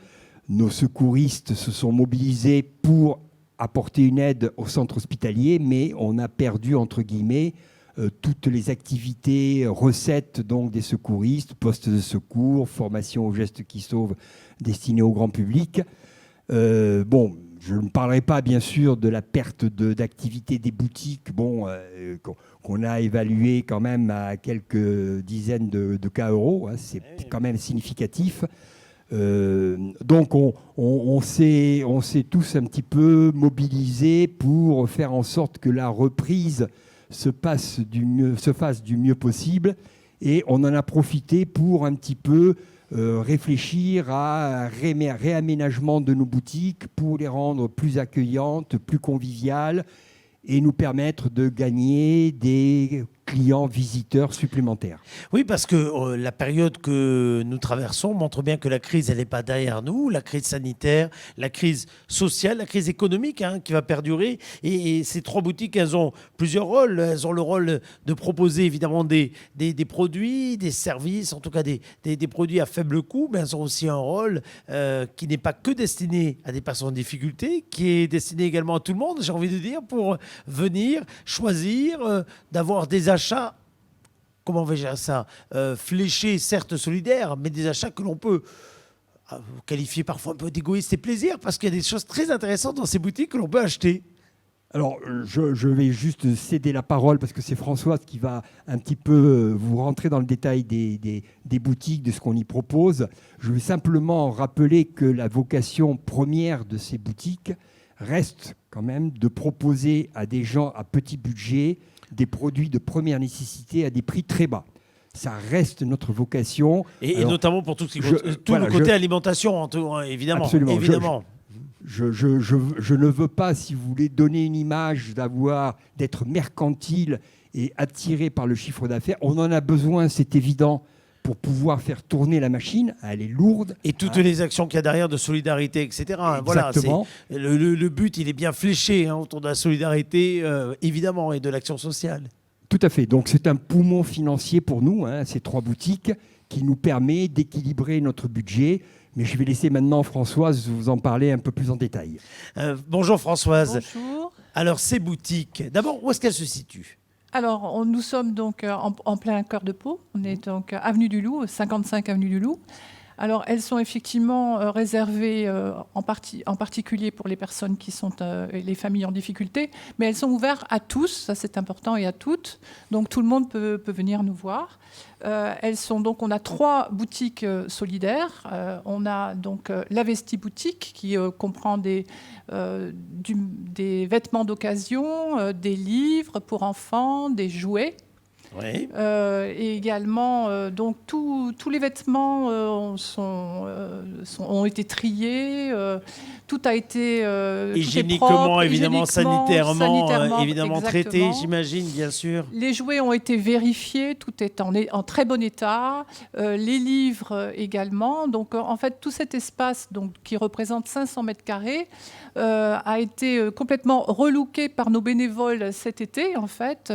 nos secouristes se sont mobilisés pour apporter une aide au centre hospitalier, mais on a perdu, entre guillemets, toutes les activités, recettes donc des secouristes, postes de secours, formation aux gestes qui sauvent destinés au grand public. Je ne parlerai pas bien sûr de la perte d'activité des boutiques qu'on a évalué quand même à quelques dizaines de cas euros. Hein, c'est quand même significatif. Donc on s'est tous un petit peu mobilisés pour faire en sorte que la reprise se fasse du mieux possible, et on en a profité pour un petit peu réfléchir à un réaménagement de nos boutiques pour les rendre plus accueillantes, plus conviviales et nous permettre de gagner des clients, visiteurs supplémentaires. Oui, parce que la période que nous traversons montre bien que la crise, elle n'est pas derrière nous, la crise sanitaire, la crise sociale, la crise économique qui va perdurer. Et ces 3 boutiques, elles ont plusieurs rôles. Elles ont le rôle de proposer évidemment des produits, des services, en tout cas des produits à faible coût, mais elles ont aussi un rôle qui n'est pas que destiné à des personnes en difficulté, qui est destiné également à tout le monde, j'ai envie de dire, pour venir choisir d'avoir des achats, comment on va gérer ça, fléchés, certes solidaires, mais des achats que l'on peut qualifier parfois un peu d'égoïste et plaisir, parce qu'il y a des choses très intéressantes dans ces boutiques que l'on peut acheter. Alors, je vais juste céder la parole parce que c'est Françoise qui va un petit peu vous rentrer dans le détail des boutiques, de ce qu'on y propose. Je vais simplement rappeler que la vocation première de ces boutiques reste quand même de proposer à des gens à petit budget des produits de première nécessité à des prix très bas. Ça reste notre vocation. Et notamment pour tout le côté alimentation, évidemment. Absolument. Évidemment. Je ne veux pas, si vous voulez, donner une image d'être mercantile et attiré par le chiffre d'affaires. On en a besoin, c'est évident, pour pouvoir faire tourner la machine. Elle est lourde. Et toutes les actions qu'il y a derrière de solidarité, etc. Exactement. Voilà, le but, il est bien fléché autour de la solidarité, évidemment, et de l'action sociale. Tout à fait. Donc c'est un poumon financier pour nous, ces 3 boutiques, qui nous permet d'équilibrer notre budget. Mais je vais laisser maintenant Françoise vous en parler un peu plus en détail. Bonjour Françoise. Bonjour. Alors ces boutiques, d'abord, où est-ce qu'elles se situent ? Alors, nous sommes donc en plein cœur de Pau. On est donc avenue du Loup, 55 avenue du Loup. Alors, elles sont effectivement réservées en particulier pour les personnes qui sont les familles en difficulté, mais elles sont ouvertes à tous, ça c'est important, et à toutes. Donc, tout le monde peut venir nous voir. On a 3 boutiques solidaires. On a donc la Vesti boutique qui comprend des vêtements d'occasion, des livres pour enfants, des jouets. Oui. Et également, donc tous les vêtements ont été triés, tout a été hygiéniquement, évidemment, sanitairement évidemment traité, exactement. J'imagine, bien sûr. Les jouets ont été vérifiés, tout est en très bon état. Les livres également. Donc, en fait, tout cet espace qui représente 500 mètres carrés a été complètement relooké par nos bénévoles cet été. En fait,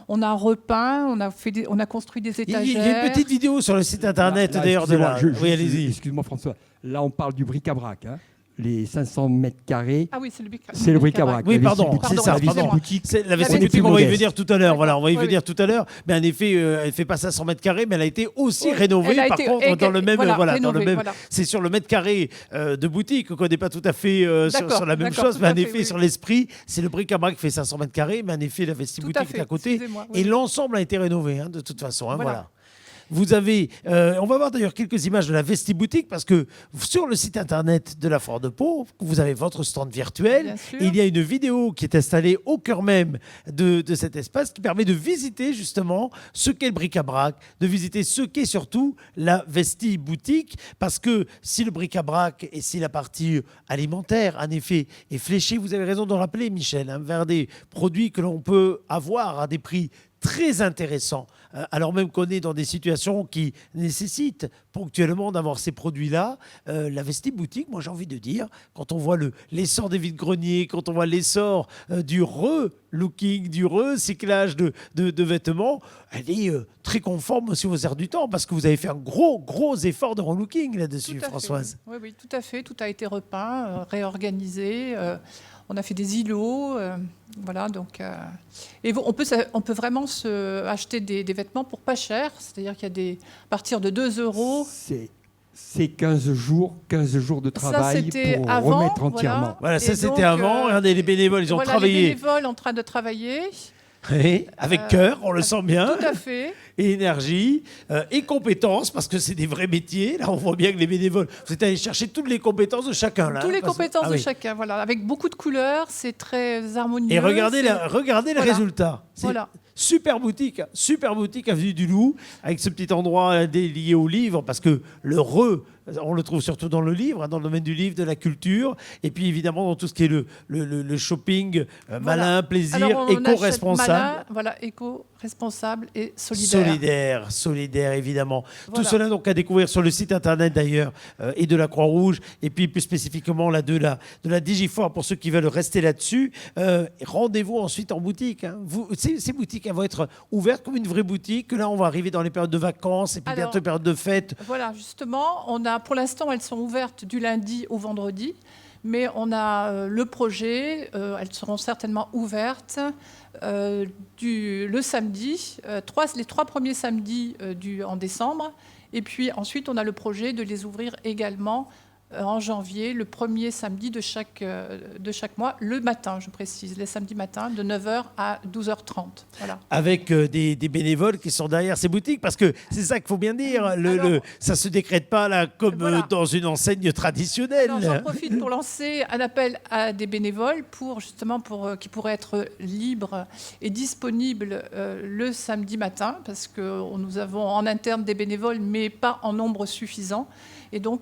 on a repeint, jardin, on a construit des étagères. Il y a une petite vidéo sur le site internet d'ailleurs de la... Oui, allez-y. Excuse-moi François. Là, on parle du bric-à-brac. Hein. Les 500 mètres carrés, Ah oui, c'est le bric-à-brac. Oui, pardon, c'est ça, pardon. C'est la vestibule boutique, on va y venir tout à l'heure. Voilà, on va y venir tout à l'heure. Mais en effet, elle fait pas 500 mètres carrés, mais elle a été aussi rénovée. Par contre, dans le même, c'est sur le mètre carré de boutique. On connaît pas tout à fait sur la même chose, mais en effet, sur l'esprit, c'est le bric-à-brac qui fait 500 mètres carrés, mais en effet, la vestibule boutique est à côté. Et l'ensemble a été rénové, de toute façon. Voilà. Vous avez, on va voir d'ailleurs quelques images de la Vestiboutique parce que sur le site internet de la Foire de Pau, vous avez votre stand virtuel et il y a une vidéo qui est installée au cœur même de cet espace qui permet de visiter justement ce qu'est le bric-à-brac, de visiter ce qu'est surtout la Vestiboutique parce que si le bric-à-brac et si la partie alimentaire en effet est fléchée, vous avez raison de le rappeler Michel, vers des produits que l'on peut avoir à des prix très intéressant, alors même qu'on est dans des situations qui nécessitent ponctuellement d'avoir ces produits-là. La Vestiboutique, moi j'ai envie de dire, quand on voit l'essor des vides-greniers, quand on voit l'essor du re-looking, du recyclage de vêtements, elle est très conforme aussi aux airs du temps, parce que vous avez fait un gros effort de relooking là-dessus, Françoise. Oui, tout à fait. Tout a été repeint, réorganisé. On a fait des îlots, voilà. Donc, et on peut vraiment acheter des vêtements pour pas cher, c'est-à-dire qu'il y a à partir de 2 €. C'est 15 jours de travail pour avant, remettre entièrement. Voilà, ça c'était avant. Regardez, les bénévoles, ils ont travaillé. Les bénévoles en train de travailler. Oui, avec cœur, on le sent bien. Tout à fait. Et énergie, et compétences, parce que c'est des vrais métiers. Là, on voit bien que les bénévoles, vous êtes allés chercher toutes les compétences de chacun. Là, toutes les compétences de chacun, voilà. Avec beaucoup de couleurs, c'est très harmonieux. Et regardez le résultat. Voilà. Super boutique avenue du Loup, avec ce petit endroit lié au livre, parce que on le trouve surtout dans le livre, dans le domaine du livre, de la culture, et puis évidemment dans tout ce qui est le shopping malin, plaisir, éco-responsable. Éco-responsable et solidaire. Solidaire, évidemment. Voilà. Tout cela donc à découvrir sur le site internet d'ailleurs, et de la Croix-Rouge, et puis plus spécifiquement là, de la Digifoire pour ceux qui veulent rester là-dessus. Rendez-vous ensuite en boutique. Hein. Ces boutiques elles vont être ouvertes comme une vraie boutique. Là, on va arriver dans les périodes de vacances et puis bientôt les périodes de fêtes. Voilà, justement, pour l'instant, elles sont ouvertes du lundi au vendredi, mais on a le projet, elles seront certainement ouvertes le samedi, les 3 premiers samedis en décembre, et puis ensuite on a le projet de les ouvrir également en janvier, le premier samedi de chaque mois, le matin, je précise, les samedis matins, de 9h à 12h30. Voilà. Avec des bénévoles qui sont derrière ces boutiques, parce que c'est ça qu'il faut bien dire, ça ne se décrète pas là comme dans une enseigne traditionnelle. J'en profite pour lancer un appel à des bénévoles qui pourraient être libres et disponibles le samedi matin, parce que nous avons en interne des bénévoles, mais pas en nombre suffisant. Et donc,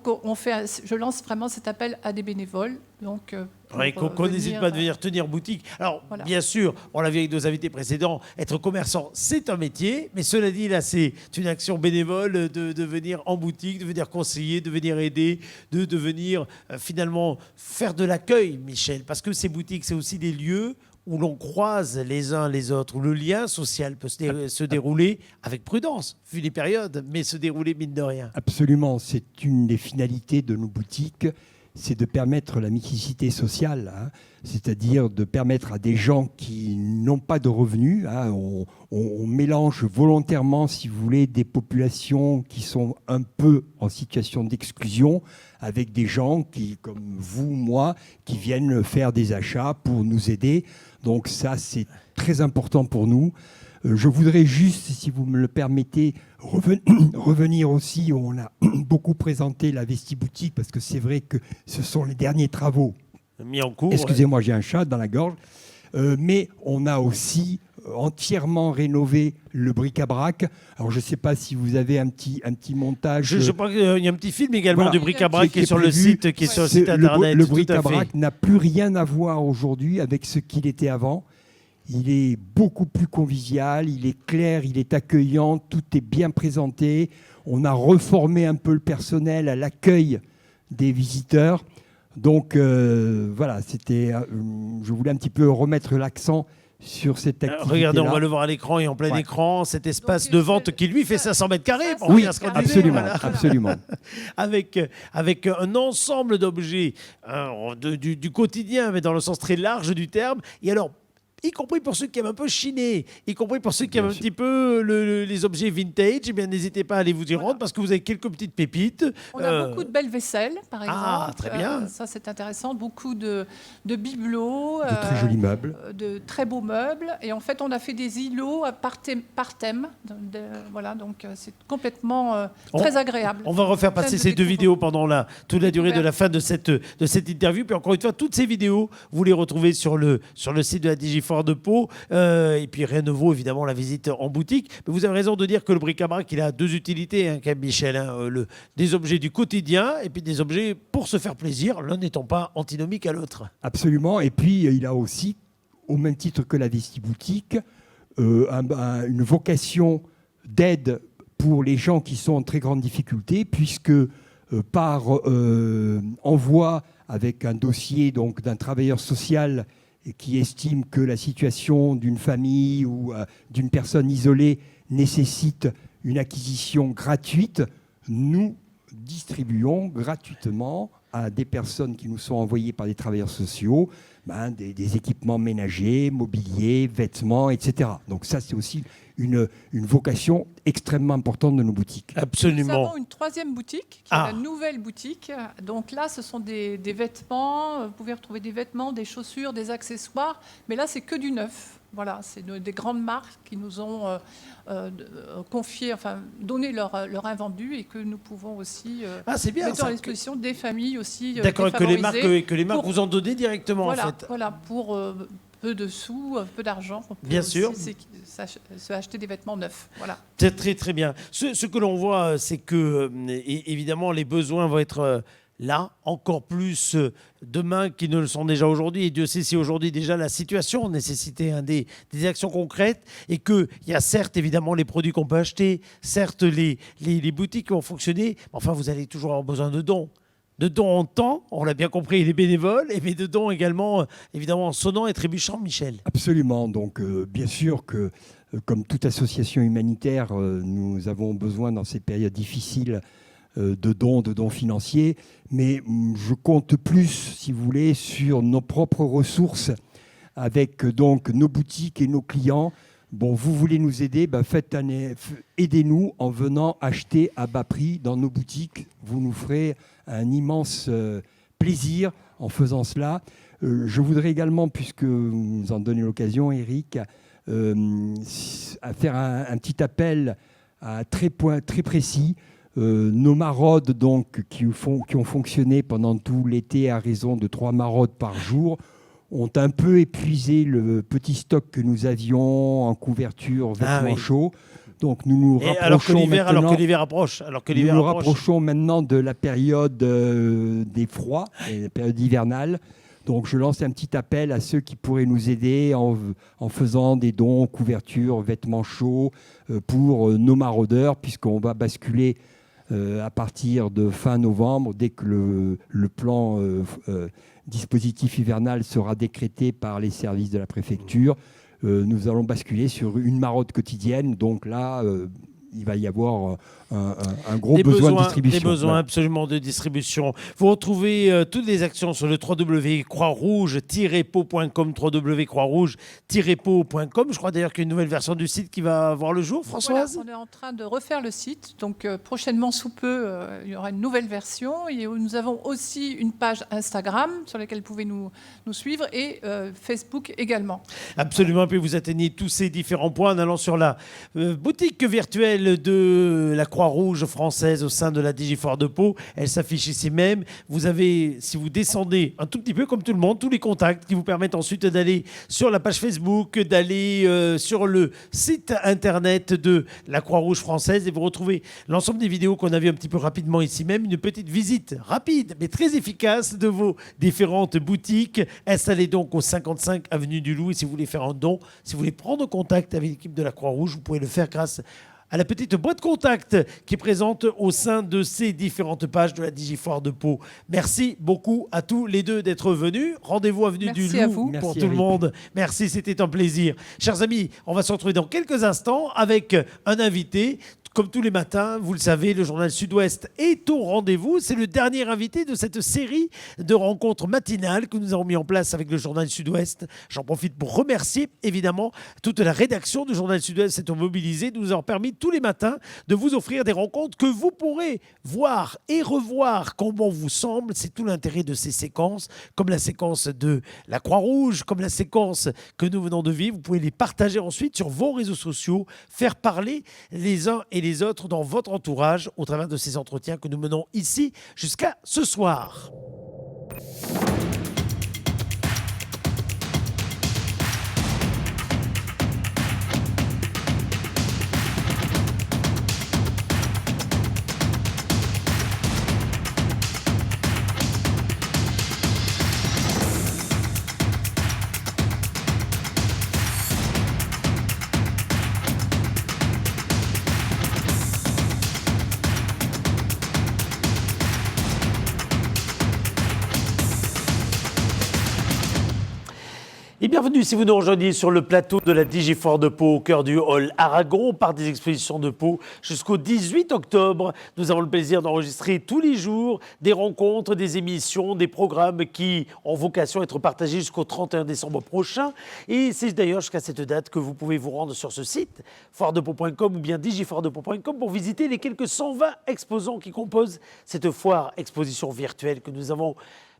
je lance vraiment cet appel à des bénévoles. Donc, qu'on n'hésite pas de venir tenir boutique. Alors, bien sûr, on l'a vu avec nos invités précédents, être commerçant, c'est un métier. Mais cela dit, là, c'est une action bénévole de venir en boutique, de venir conseiller, de venir aider, de venir finalement faire de l'accueil, Michel. Parce que ces boutiques, c'est aussi des lieux où l'on croise les uns les autres, où le lien social peut se dérouler avec prudence, vu les périodes, mais se dérouler mine de rien. Absolument, c'est une des finalités de nos boutiques, c'est de permettre la mixité sociale, hein, c'est-à-dire de permettre à des gens qui n'ont pas de revenus, hein, on mélange volontairement, si vous voulez, des populations qui sont un peu en situation d'exclusion avec des gens qui, comme vous, moi, qui viennent faire des achats pour nous aider. Donc ça, c'est très important pour nous. Je voudrais juste, si vous me le permettez, revenir aussi, on a beaucoup présenté la Vestiboutique, parce que c'est vrai que ce sont les derniers travaux mis en cours. Excusez-moi, j'ai un chat dans la gorge. Mais on a aussi entièrement rénové le bric-à-brac. Alors, je ne sais pas si vous avez un petit montage. Je crois qu'il y a un petit film également du bric-à-brac qui est sur le site, internet. Le bric-à-brac n'a plus rien à voir aujourd'hui avec ce qu'il était avant. Il est beaucoup plus convivial, il est clair, il est accueillant, tout est bien présenté. On a reformé un peu le personnel à l'accueil des visiteurs. Donc voilà, je voulais un petit peu remettre l'accent sur cette activité. Regardez, on va le voir à l'écran et en plein écran, cet espace Donc, de vente qui lui fait 500 mètres carrés. Pour Oui, bien se candidater, absolument, voilà. absolument. avec un ensemble d'objets du quotidien, mais dans le sens très large du terme. Et alors, y compris pour ceux qui aiment un peu chiner, y compris pour ceux qui aiment un petit peu les objets vintage, eh bien n'hésitez pas à aller vous y rendre parce que vous avez quelques petites pépites. On a beaucoup de belles vaisselles, par exemple. Ah, très bien. Ça, c'est intéressant. Beaucoup de bibelots. De très jolis meubles. De très beaux meubles. Et en fait, on a fait des îlots par thème. Voilà, donc c'est complètement très agréable. On va refaire passer ces deux vidéos pendant toute la durée de la fin de cette interview. Puis encore une fois, toutes ces vidéos, vous les retrouvez sur le site de la Digifort de Pau. Et puis rien ne vaut évidemment la visite en boutique. Mais vous avez raison de dire que le bric-à-brac, il a deux utilités, quand même, Michel. Des objets du quotidien et puis des objets pour se faire plaisir, l'un n'étant pas antinomique à l'autre. Absolument. Et puis, il a aussi, au même titre que la Vestiboutique, une vocation d'aide pour les gens qui sont en très grande difficulté, puisque par envoi avec un dossier donc, d'un travailleur social qui estime que la situation d'une famille ou d'une personne isolée nécessite une acquisition gratuite, nous distribuons gratuitement à des personnes qui nous sont envoyées par des travailleurs sociaux des équipements ménagers, mobiliers, vêtements, etc. Donc ça, c'est aussi une vocation extrêmement importante de nos boutiques. Absolument. Nous avons une troisième boutique, qui est la nouvelle boutique. Donc là, ce sont des vêtements. Vous pouvez retrouver des vêtements, des chaussures, des accessoires. Mais là, c'est que du neuf. Voilà, c'est des grandes marques qui nous ont confié, donné leur invendu et que nous pouvons aussi mettre à disposition des familles aussi. D'accord, que les marques vous ont donné directement voilà, en fait. Voilà, pour peu de sous, peu d'argent. Bien sûr. Se acheter des vêtements neufs. Voilà. C'est très très bien. Ce que l'on voit, c'est que évidemment les besoins vont être là, encore plus demain qu'ils ne le sont déjà aujourd'hui. Et Dieu sait si aujourd'hui déjà la situation nécessitait des actions concrètes et qu'il y a certes évidemment les produits qu'on peut acheter, certes les boutiques qui vont fonctionner, mais enfin vous allez toujours avoir besoin de dons. De dons en temps, on l'a bien compris, les bénévoles, mais de dons également, évidemment, en sonnant et trébuchant, Michel. Absolument. Donc, bien sûr que, comme toute association humanitaire, nous avons besoin, dans ces périodes difficiles, de dons financiers. Mais je compte plus, si vous voulez, sur nos propres ressources, avec donc nos boutiques et nos clients. Bon, vous voulez nous aider, aidez-nous en venant acheter à bas prix dans nos boutiques. Vous nous ferez un immense plaisir en faisant cela. Je voudrais également, puisque vous nous en donnez l'occasion, Eric, à faire un petit appel très précis. Nos maraudes donc, qui ont fonctionné pendant tout l'été à raison de 3 maraudes par jour ont un peu épuisé le petit stock que nous avions en couverture, vêtements chauds. Donc nous nous rapprochons alors que l'hiver approche. Rapprochons maintenant de la période des froids, la période hivernale. Donc je lance un petit appel à ceux qui pourraient nous aider en faisant des dons, couvertures, vêtements chauds pour nos maraudeurs, puisqu'on va basculer à partir de fin novembre, dès que le plan dispositif hivernal sera décrété par les services de la préfecture. Nous allons basculer sur une maraude quotidienne. Donc là, il va y avoir un gros besoin de distribution. Des besoins absolument de distribution. Vous retrouvez toutes les actions sur le www.croixrouge-pau.com, www.croixrouge-pau.com. Je crois d'ailleurs qu'il y a une nouvelle version du site qui va voir le jour, Françoise. Voilà, on est en train de refaire le site. Donc prochainement, sous peu, il y aura une nouvelle version. Et nous avons aussi une page Instagram sur laquelle vous pouvez nous suivre et Facebook également. Absolument. Et puis vous atteignez tous ces différents points en allant sur la boutique virtuelle de la Croix-Rouge française au sein de la Digifort de Pau. Elle s'affiche ici même. Vous avez, si vous descendez un tout petit peu comme tout le monde, tous les contacts qui vous permettent ensuite d'aller sur la page Facebook, d'aller sur le site internet de la Croix-Rouge française et vous retrouvez l'ensemble des vidéos qu'on a vues un petit peu rapidement ici même. Une petite visite rapide mais très efficace de vos différentes boutiques installées donc au 55 avenue du Loup. Et si vous voulez faire un don, si vous voulez prendre contact avec l'équipe de la Croix-Rouge, vous pouvez le faire grâce à la petite boîte contact qui est présente au sein de ces différentes pages de la Digifoire de Pau. Merci beaucoup à tous les deux d'être venus. Rendez-vous avenue Merci du à Loup vous. pour Merci, tout le Eric. monde. Merci, c'était un plaisir. Chers amis, on va se retrouver dans quelques instants avec un invité. Comme tous les matins, vous le savez, le journal Sud-Ouest est au rendez-vous. C'est le dernier invité de cette série de rencontres matinales que nous avons mis en place avec le journal Sud-Ouest. J'en profite pour remercier évidemment toute la rédaction du journal Sud-Ouest s'est mobilisée, nous avons permis tous les matins de vous offrir des rencontres que vous pourrez voir et revoir comme bon vous semble. C'est tout l'intérêt de ces séquences, comme la séquence de la Croix-Rouge, comme la séquence que nous venons de vivre. Vous pouvez les partager ensuite sur vos réseaux sociaux, faire parler les uns et les autres dans votre entourage au travers de ces entretiens que nous menons ici jusqu'à ce soir. Et bienvenue si vous nous rejoignez sur le plateau de la Digifoire de Pau au cœur du hall Aragon, par des expositions de Pau jusqu'au 18 octobre. Nous avons le plaisir d'enregistrer tous les jours des rencontres, des émissions, des programmes qui ont vocation à être partagés jusqu'au 31 décembre prochain. Et c'est d'ailleurs jusqu'à cette date que vous pouvez vous rendre sur ce site, foiredepau.com ou bien digifoiredepau.com pour visiter les quelques 120 exposants qui composent cette foire exposition virtuelle que nous avons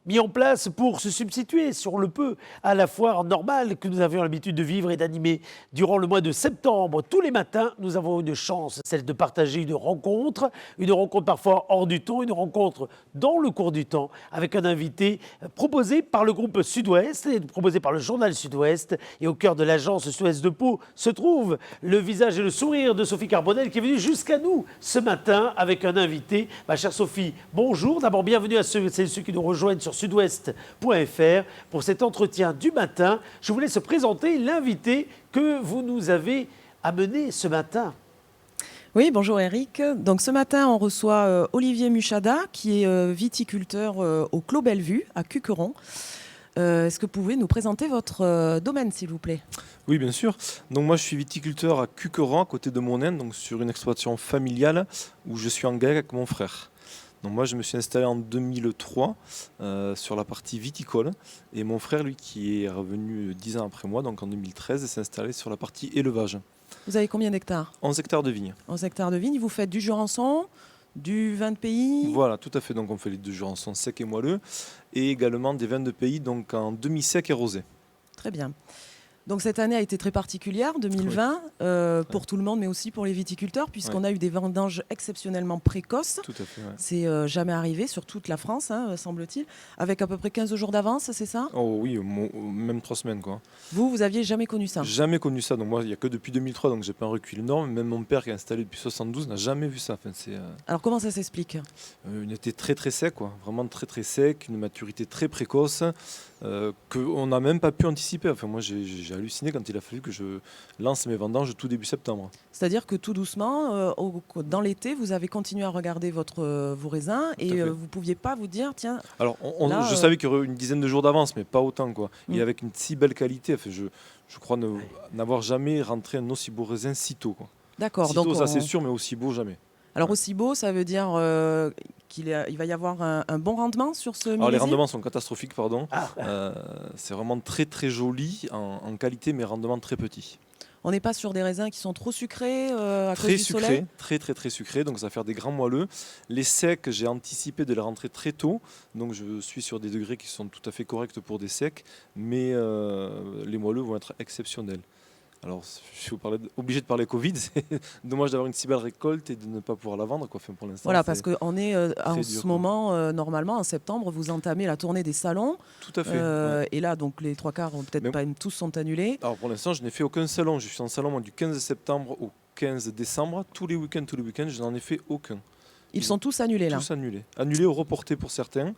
mis en place pour se substituer, si on le peut, à la foire normale que nous avions l'habitude de vivre et d'animer durant le mois de septembre. Tous les matins, nous avons une chance, celle de partager une rencontre parfois hors du temps, une rencontre dans le cours du temps, avec un invité proposé par le groupe Sud-Ouest, et proposé par le journal Sud-Ouest. Et au cœur de l'agence Sud-Ouest de Pau se trouve le visage et le sourire de Sophie Carbonel qui est venue jusqu'à nous ce matin avec un invité. Ma chère Sophie, bonjour. D'abord, bienvenue à ceux qui nous rejoignent sur sudouest.fr pour cet entretien du matin. Je voulais se présenter l'invité que vous nous avez amené ce matin. Oui, bonjour Eric. Donc ce matin, on reçoit Olivier Muchada, qui est viticulteur au Clos Bellevue, à Cuqueron. Est-ce que vous pouvez nous présenter votre domaine, s'il vous plaît ? Oui, bien sûr. Donc moi, je suis viticulteur à Cuqueron, à côté de Monin, donc sur une exploitation familiale où je suis en GAEC avec mon frère. Donc moi, je me suis installé en 2003 sur la partie viticole. Et mon frère, lui, qui est revenu 10 ans après moi, donc en 2013, s'est installé sur la partie élevage. Vous avez combien d'hectares ? 11 hectares de vignes. 11 hectares de vignes. Vous faites du Jurançon, du vin de pays ? Voilà, tout à fait. Donc on fait les deux Jurançon secs et moelleux. Et également des vins de pays, donc en demi-sec et rosé. Très bien. Donc cette année a été très particulière, 2020, pour tout le monde, mais aussi pour les viticulteurs, puisqu'on a eu des vendanges exceptionnellement précoces. Tout à fait, ouais. C'est jamais arrivé sur toute la France, semble-t-il, avec à peu près 15 jours d'avance, c'est ça ? Oh oui, même 3 semaines, quoi. Vous aviez jamais connu ça ? Jamais connu ça. Donc moi, il n'y a que depuis 2003, donc j'ai pas un recul énorme. Même mon père, qui est installé depuis 72, n'a jamais vu ça. Enfin, c'est Alors comment ça s'explique ? une été très très sec, quoi. Vraiment très très sec, une maturité très précoce, qu'on n'a même pas pu anticiper. Enfin, moi, j'ai halluciné quand il a fallu que je lance mes vendanges tout début septembre. C'est-à-dire que tout doucement, dans l'été, vous avez continué à regarder vos raisins et vous ne pouviez pas vous dire, tiens... Alors, là, je savais qu'il y aurait une dizaine de jours d'avance, mais pas autant, quoi. Et avec une si belle qualité, enfin, je crois n'avoir jamais rentré un aussi beau raisin si tôt, quoi. D'accord. Si tôt, ça c'est sûr, mais aussi beau, jamais. Alors aussi beau, ça veut dire qu'il va y avoir un bon rendement sur ce millésime ? Alors les rendements sont catastrophiques, pardon. C'est vraiment très très joli en qualité, mais rendement très petit. On n'est pas sur des raisins qui sont trop sucrés à cause du soleil ? Très très très sucré, donc ça va faire des grands moelleux. Les secs, j'ai anticipé de les rentrer très tôt, donc je suis sur des degrés qui sont tout à fait corrects pour des secs, mais les moelleux vont être exceptionnels. Alors, je suis obligé de parler Covid. C'est dommage d'avoir une si belle récolte et de ne pas pouvoir la vendre, quoi. Enfin, pour l'instant, voilà, parce qu'on est en ce dur, moment, normalement, en septembre, vous entamez la tournée des salons. Tout à fait. Et là, donc, les 3/4, peut-être pas tous sont annulés. Alors, pour l'instant, je n'ai fait aucun salon. Je suis en salon moi, du 15 septembre au 15 décembre. Tous les week-ends, je n'en ai fait aucun. Ils sont tous annulés, là ? Tous annulés. Annulés ou reportés pour certains.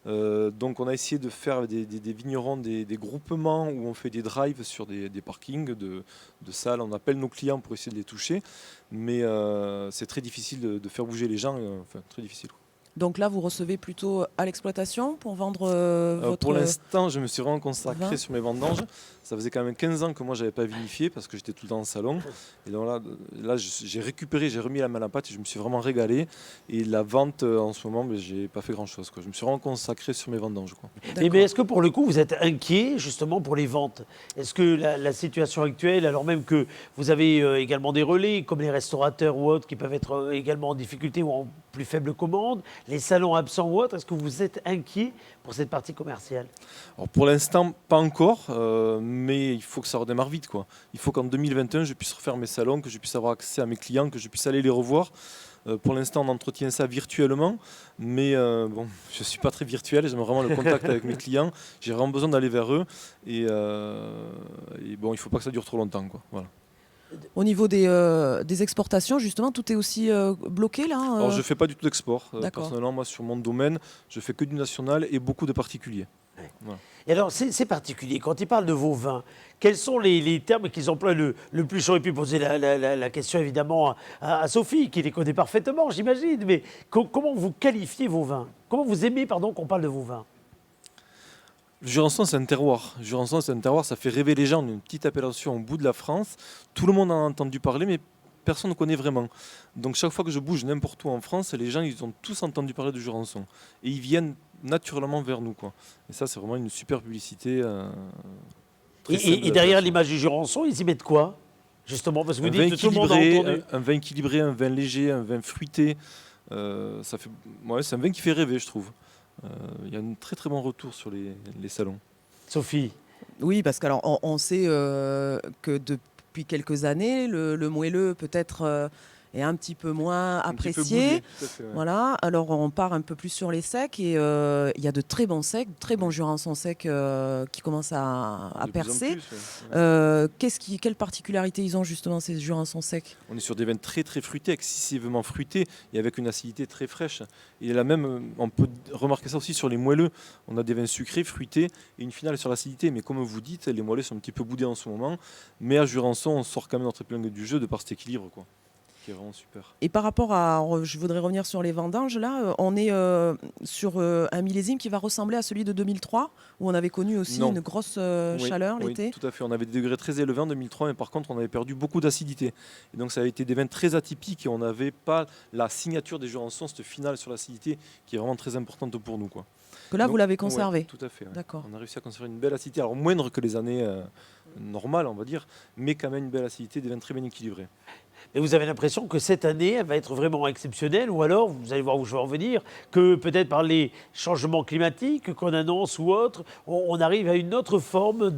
Donc on a essayé de faire des vignerons, des groupements où on fait des drives sur des parkings de salles. On appelle nos clients pour essayer de les toucher, mais c'est très difficile de faire bouger les gens, enfin très difficile. Donc là, vous recevez plutôt à l'exploitation pour vendre votre... Pour l'instant, je me suis vraiment consacré vin. sur mes vendanges. Ça faisait quand même 15 ans que moi, je n'avais pas vinifié parce que j'étais tout le temps en salon. Et donc là j'ai récupéré, j'ai remis la main à la pâte et je me suis vraiment régalé. Et la vente, en ce moment, je n'ai pas fait grand-chose. Je me suis vraiment consacré sur mes vendanges. Mais est-ce que pour le coup, vous êtes inquiet justement pour les ventes? Est-ce que la situation actuelle, alors même que vous avez également des relais, comme les restaurateurs ou autres, qui peuvent être également en difficulté ou en plus faible commande, les salons absents ou autres, est-ce que vous êtes inquiet pour cette partie commerciale? Alors pour l'instant, pas encore, mais il faut que ça redémarre vite. Il faut qu'en 2021, je puisse refaire mes salons, que je puisse avoir accès à mes clients, que je puisse aller les revoir. Pour l'instant, on entretient ça virtuellement, mais bon, je ne suis pas très virtuel, j'aime vraiment le contact avec mes clients. J'ai vraiment besoin d'aller vers eux et bon, il ne faut pas que ça dure trop longtemps. Voilà. Au niveau des exportations, justement, tout est aussi bloqué là Alors je ne fais pas du tout d'export. D'accord. Personnellement, moi, sur mon domaine, je fais que du national et beaucoup de particuliers. Ouais. Voilà. Et alors, c'est particulier. Quand ils parlent de vos vins, quels sont les termes qu'ils emploient le plus? J'aurais pu poser la question évidemment à Sophie, qui les connaît parfaitement, j'imagine. Mais comment vous qualifiez vos vins? Comment vous aimez, pardon, qu'on parle de vos vins? Le Jurançon, c'est un terroir. Le Jurançon, c'est un terroir, ça fait rêver les gens. On a une petite appellation au bout de la France. Tout le monde en a entendu parler, mais personne ne connaît vraiment. Donc chaque fois que je bouge n'importe où en France, les gens, ils ont tous entendu parler de Jurançon. Et ils viennent naturellement vers nous. Et ça, c'est vraiment une super publicité. Et derrière l'image du Jurançon, ils y mettent quoi? Justement, parce que vous dites que tout le monde a entendu. Un vin équilibré, un vin léger, un vin fruité. C'est un vin qui fait rêver, je trouve. Il y a un très très bon retour sur les salons. Sophie? Oui, parce qu'on on sait que depuis quelques années, le moelleux peut-être est un petit peu moins apprécié. Tout à fait, ouais. Voilà. Alors on part un peu plus sur les secs et il y a de très bons secs, très bons Jurançon secs qui commencent à De plus en percer. plus, ouais. Quelle particularité ils ont justement ces Jurançon secs? On est sur des vins très très fruités, excessivement fruités et avec une acidité très fraîche. Et là même, on peut remarquer ça aussi sur les moelleux. On a des vins sucrés, fruités et une finale sur l'acidité. Mais comme vous dites, les moelleux sont un petit peu boudés en ce moment. Mais à Jurançon, on sort quand même notre épingle du jeu de par cet équilibre, qui est vraiment super. Et par rapport je voudrais revenir sur les vendanges, là, on est sur un millésime qui va ressembler à celui de 2003, où on avait connu aussi une grosse chaleur l'été. Oui, tout à fait. On avait des degrés très élevés en 2003, mais par contre, on avait perdu beaucoup d'acidité. Et donc, ça a été des vins très atypiques et on n'avait pas la signature des Jurançon, cette finale sur l'acidité, qui est vraiment très importante pour nous. Que là, vous l'avez conservé. Ouais, tout à fait. Ouais. D'accord. On a réussi à conserver une belle acidité, alors moindre que les années normales, on va dire, mais quand même une belle acidité, des vins très bien équilibrés. Et vous avez l'impression que cette année, elle va être vraiment exceptionnelle, ou alors, vous allez voir où je vais en venir, que peut-être par les changements climatiques qu'on annonce ou autres, on arrive à une autre forme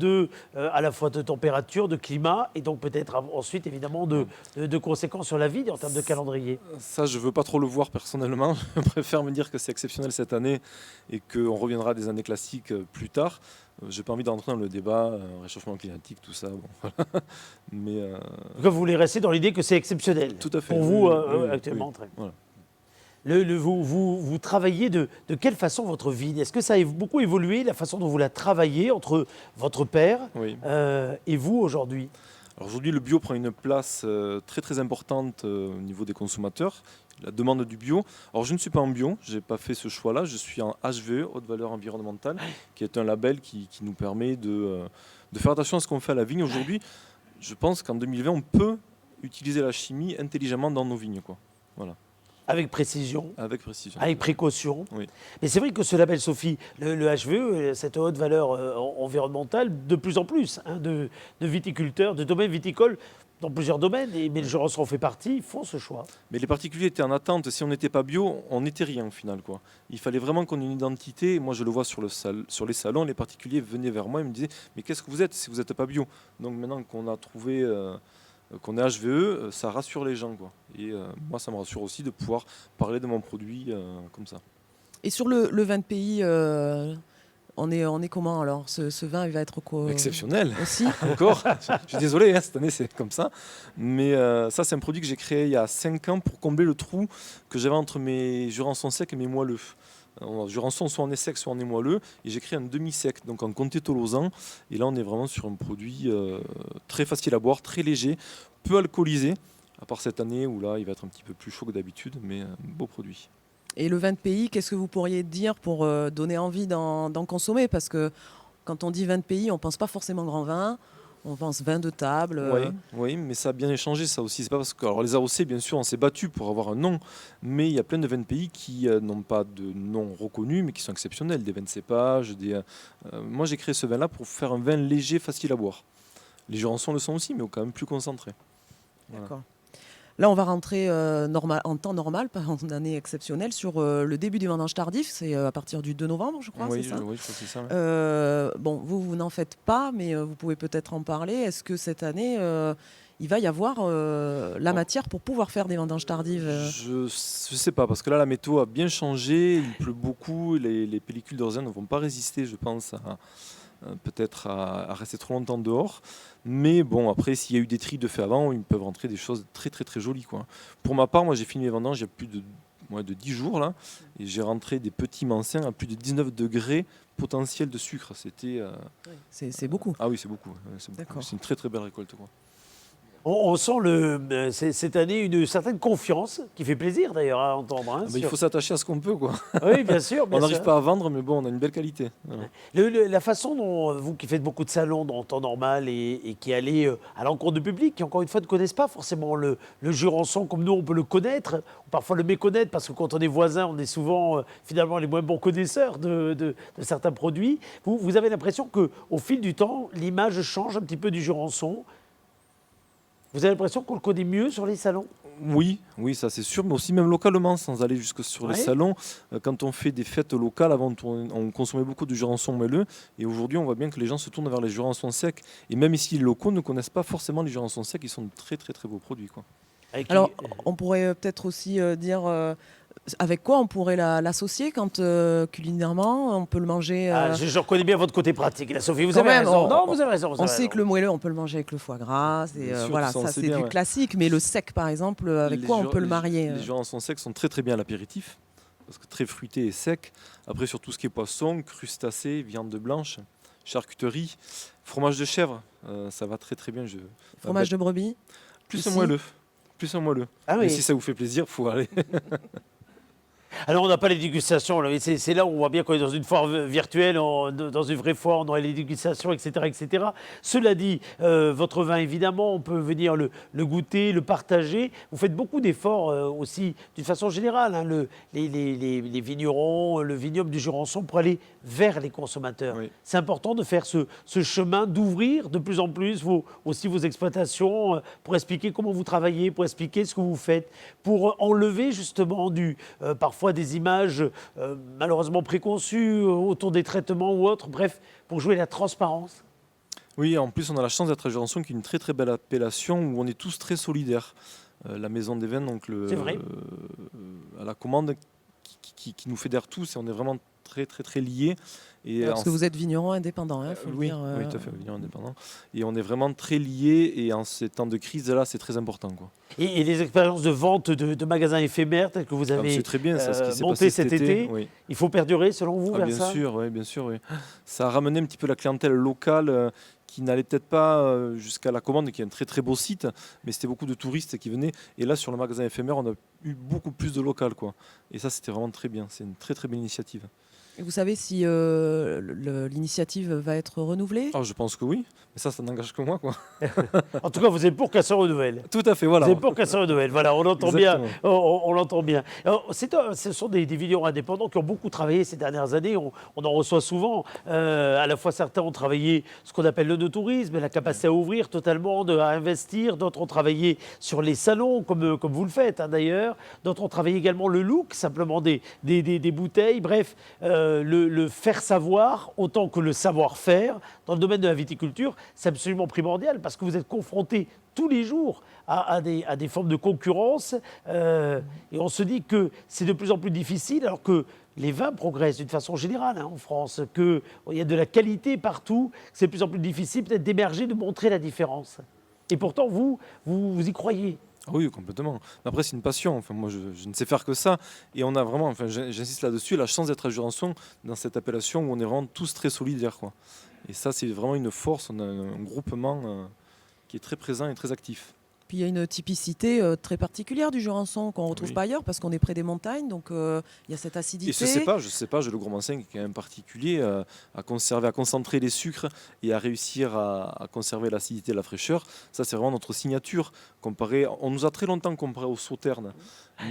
à la fois de température, de climat, et donc peut-être ensuite évidemment de conséquences sur la vigne en termes de calendrier. Ça, je ne veux pas trop le voir personnellement. Je préfère me dire que c'est exceptionnel cette année et qu'on reviendra à des années classiques plus tard. J'ai pas envie d'entrer dans le débat, réchauffement climatique, tout ça. Bon, voilà. Mais donc vous voulez rester dans l'idée que c'est exceptionnel. Tout à fait. Pour vous, oui, actuellement. oui. Très. Voilà. Vous travaillez de quelle façon votre vigne? Est-ce que ça a beaucoup évolué, la façon dont vous la travaillez entre votre père et vous aujourd'hui? Alors aujourd'hui, le bio prend une place très très importante au niveau des consommateurs. La demande du bio. Alors je ne suis pas en bio, je n'ai pas fait ce choix-là. Je suis en HVE, haute valeur environnementale, qui est un label qui nous permet de faire attention à ce qu'on fait à la vigne. Aujourd'hui, je pense qu'en 2020, on peut utiliser la chimie intelligemment dans nos vignes. Voilà. Avec précision. Avec précision. Avec précaution. Oui. Mais c'est vrai que ce label, Sophie, le HVE, cette haute valeur environnementale, de plus en plus de viticulteurs, de domaines viticoles, dans plusieurs domaines, mais le Jurançon en fait partie, font ce choix. Mais les particuliers étaient en attente. Si on n'était pas bio, on n'était rien au final. Il fallait vraiment qu'on ait une identité. Moi, je le vois sur les salons, les particuliers venaient vers moi et me disaient « Mais qu'est-ce que vous êtes si vous n'êtes pas bio ?» Donc maintenant qu'on a trouvé qu'on est HVE, ça rassure les gens. Et moi, ça me rassure aussi de pouvoir parler de mon produit comme ça. Et sur le vin de pays, on est comment alors? Ce vin, il va être quoi exceptionnel aussi. Encore. Je suis désolé, cette année c'est comme ça. Mais ça, c'est un produit que j'ai créé il y a 5 ans pour combler le trou que j'avais entre mes Jurançon secs et mes moelleux. Jurançon, soit on est sec, soit on est moelleux. Et j'ai créé un demi-sec, donc en comté tolosan. Et là, on est vraiment sur un produit très facile à boire, très léger, peu alcoolisé. À part cette année où là, il va être un petit peu plus chaud que d'habitude, mais un beau produit. Et le vin de pays, qu'est-ce que vous pourriez dire pour donner envie d'en consommer? Parce que quand on dit vin de pays, on ne pense pas forcément grand vin, on pense vin de table. Oui, mais ça a bien échangé ça aussi. C'est pas parce que alors, les AOC, bien sûr, on s'est battu pour avoir un nom, mais il y a plein de vins de pays qui n'ont pas de nom reconnu, mais qui sont exceptionnels. Des vins de cépage. Moi, j'ai créé ce vin-là pour faire un vin léger, facile à boire. Les Jurançons le sont aussi, mais quand même plus concentrés. Voilà. D'accord. Là, on va rentrer en temps normal, pas en année exceptionnelle, sur le début du vendange tardif. C'est à partir du 2 novembre, je crois, Oui, c'est ça? oui, je crois que c'est ça. Ouais. Bon, vous n'en faites pas, mais vous pouvez peut-être en parler. Est-ce que cette année, il va y avoir la matière pour pouvoir faire des vendanges tardives? Je ne sais pas, parce que là, la météo a bien changé. Il pleut beaucoup. Les pellicules d'orzières ne vont pas résister, je pense, peut-être à rester trop longtemps dehors. Mais bon, après, s'il y a eu des tris de fait avant, ils peuvent rentrer des choses très très très jolies, quoi. Pour ma part, moi j'ai fini mes vendanges il y a plus de 10 jours là, et j'ai rentré des petits mancins à plus de 19 degrés potentiel de sucre. C'était C'est beaucoup. Ah oui, c'est beaucoup. D'accord. C'est une très très belle récolte, quoi. On sent cette année une certaine confiance qui fait plaisir d'ailleurs à entendre. Hein, Il faut s'attacher à ce qu'on peut, quoi. Oui, bien sûr. On n'arrive pas à vendre, mais bon, on a une belle qualité. Voilà. La façon dont vous qui faites beaucoup de salons en temps normal et qui allez à l'encontre du public, qui encore une fois ne connaissent pas forcément le Jurançon comme nous on peut le connaître, ou parfois le méconnaître parce que quand on est voisin, on est souvent finalement les moins bons connaisseurs de certains produits. Vous avez l'impression qu'au fil du temps, l'image change un petit peu du Jurançon. Vous avez l'impression qu'on le connaît mieux sur les salons? Oui, ça c'est sûr, mais aussi même localement, sans aller jusque sur les salons. Quand on fait des fêtes locales, avant on consommait beaucoup de Jurançon moelleux, et aujourd'hui on voit bien que les gens se tournent vers les Jurançons secs. Et même ici, les locaux ne connaissent pas forcément les Jurançons secs, ils sont de très très très beaux produits, quoi. Alors, on pourrait peut-être aussi dire avec quoi on pourrait l'associer quand culinairement on peut le manger. Je reconnais bien votre côté pratique, là, Sophie. Vous Quand avez même, raison. Non, vous avez raison. On sait que le moelleux, on peut le manger avec le foie gras. Voilà, ça c'est du classique. Mais le sec, par exemple, avec quoi on peut le marier? Les Jurançons secs sont très très bien à l'apéritif, parce que très fruité et sec. Après, sur tout ce qui est poisson, crustacés, viande blanche, charcuterie, fromage de chèvre, ça va très très bien. Fromage de brebis? Plus un moelleux. Ah oui. Mais si ça vous fait plaisir, il faut aller. Alors, on n'a pas les dégustations. C'est là où on voit bien qu'on est dans une foire virtuelle, dans une vraie foire, on aurait les dégustations, etc. etc. Cela dit, votre vin, évidemment, on peut venir le goûter, le partager. Vous faites beaucoup d'efforts aussi, d'une façon générale, hein, les vignerons, le vignoble du Jurançon, pour aller vers les consommateurs. Oui. C'est important de faire ce chemin, d'ouvrir de plus en plus aussi vos exploitations, pour expliquer comment vous travaillez, pour expliquer ce que vous faites, pour enlever justement parfois des images malheureusement préconçues autour des traitements ou autres, bref, pour jouer la transparence. Oui, en plus on a la chance d'être à Jurançon qui est une très très belle appellation où on est tous très solidaires. La Maison des Vins, donc à la commande, qui nous fédère tous, et on est vraiment très très très liés. Et parce que vous êtes vigneron indépendant, hein, faut oui, le dire. Oui, tout à fait, vigneron indépendant. Et on est vraiment très liés, et en ces temps de crise là, c'est très important, quoi. Et les expériences de vente de magasins éphémères telles que vous avez très bien, ça, ce qui monté cet été, oui. Il faut perdurer selon vous vers bien ça? Bien sûr, oui. Ça a ramené un petit peu la clientèle locale qui n'allait peut-être pas jusqu'à la commande, qui est un très très beau site, mais c'était beaucoup de touristes qui venaient. Et là, sur le magasin éphémère, on a eu beaucoup plus de local, quoi. Et ça, c'était vraiment très bien. C'est une très très belle initiative. Et vous savez si l'initiative va être renouvelée? Je pense que oui, mais ça n'engage que moi, quoi. En tout cas, vous êtes pour qu'elle se renouvelle. Tout à fait, voilà. Vous êtes pour qu'elle se renouvelle, voilà, on l'entend bien. On l'entend bien. Alors, ce sont des vignerons indépendants qui ont beaucoup travaillé ces dernières années. On en reçoit souvent. À la fois, certains ont travaillé ce qu'on appelle le tourisme, la capacité à ouvrir totalement, à investir. D'autres ont travaillé sur les salons, comme vous le faites, hein, d'ailleurs. D'autres ont travaillé également le look, simplement des bouteilles. Bref, le faire savoir autant que le savoir-faire dans le domaine de la viticulture, c'est absolument primordial parce que vous êtes confrontés tous les jours à des formes de concurrence et on se dit que c'est de plus en plus difficile alors que les vins progressent d'une façon générale, hein, en France, qu'il y a de la qualité partout, c'est de plus en plus difficile peut-être d'émerger, de montrer la différence. Et pourtant, vous y croyez. Oui, complètement. Après, c'est une passion. Enfin, moi, je ne sais faire que ça. Et on a vraiment, enfin, j'insiste là-dessus, la chance d'être à Jurançon dans cette appellation où on est vraiment tous très solidaires, quoi. Et ça, c'est vraiment une force. On a un groupement qui est très présent et très actif. Puis il y a une typicité très particulière du Jurançon qu'on ne retrouve pas ailleurs parce qu'on est près des montagnes, donc il y a cette acidité. Et ce cépage, le Gros Mansin, qui est quand même particulier, à conserver, à concentrer les sucres et à réussir à conserver l'acidité et la fraîcheur. Ça, c'est vraiment notre signature. On nous a très longtemps comparé au Sauterne,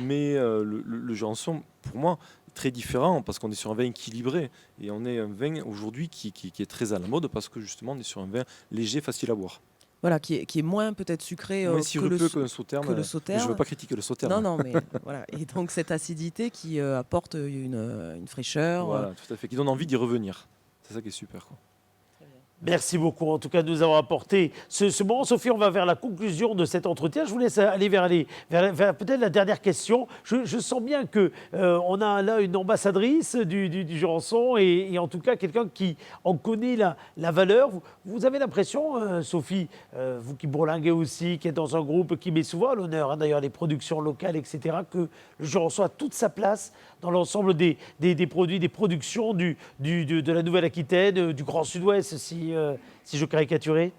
mais le Jurançon, pour moi, est très différent parce qu'on est sur un vin équilibré et on est un vin aujourd'hui qui est très à la mode parce que justement, on est sur un vin léger, facile à boire. Voilà, qui est moins peut-être sucré que le Sauterne. Sauterne. Je ne veux pas critiquer le Sauterne. Non, mais voilà. Et donc cette acidité qui apporte une fraîcheur. Voilà, tout à fait, qui donne envie d'y revenir. C'est ça qui est super, quoi. Merci beaucoup, en tout cas, de nous avoir apporté ce moment. Sophie, on va vers la conclusion de cet entretien. Je vous laisse aller vers peut-être la dernière question. Je sens bien qu'on a là une ambassadrice du Jurançon et en tout cas quelqu'un qui en connaît la valeur. Vous avez l'impression, Sophie, vous qui bourlinguez aussi, qui êtes dans un groupe qui met souvent à l'honneur, d'ailleurs, les productions locales, etc., que le Jurançon a toute sa place dans l'ensemble des produits, des productions de la Nouvelle-Aquitaine, du Grand Sud-Ouest, si je caricaturais?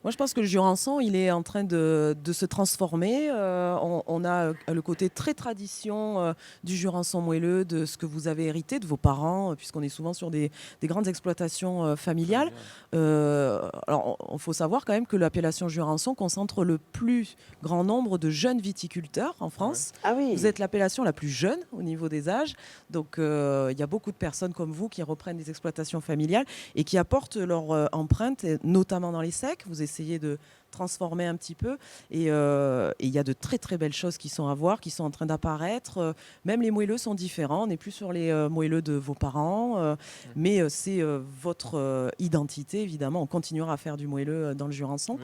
Moi, je pense que le Jurançon, il est en train de se transformer. On a le côté très tradition du Jurançon moelleux, de ce que vous avez hérité de vos parents, puisqu'on est souvent sur des grandes exploitations familiales. Alors, il faut savoir quand même que l'appellation Jurançon concentre le plus grand nombre de jeunes viticulteurs en France. Ah oui. Vous êtes l'appellation la plus jeune au niveau des âges. Donc, il y a beaucoup de personnes comme vous qui reprennent des exploitations familiales et qui apportent leur empreinte, notamment dans les secs. Vous essayez de transformer un petit peu et il y a de très très belles choses qui sont à voir, qui sont en train d'apparaître. Même les moelleux sont différents, on n'est plus sur les moelleux de vos parents, mais c'est votre identité évidemment. On continuera à faire du moelleux dans le Jurançon.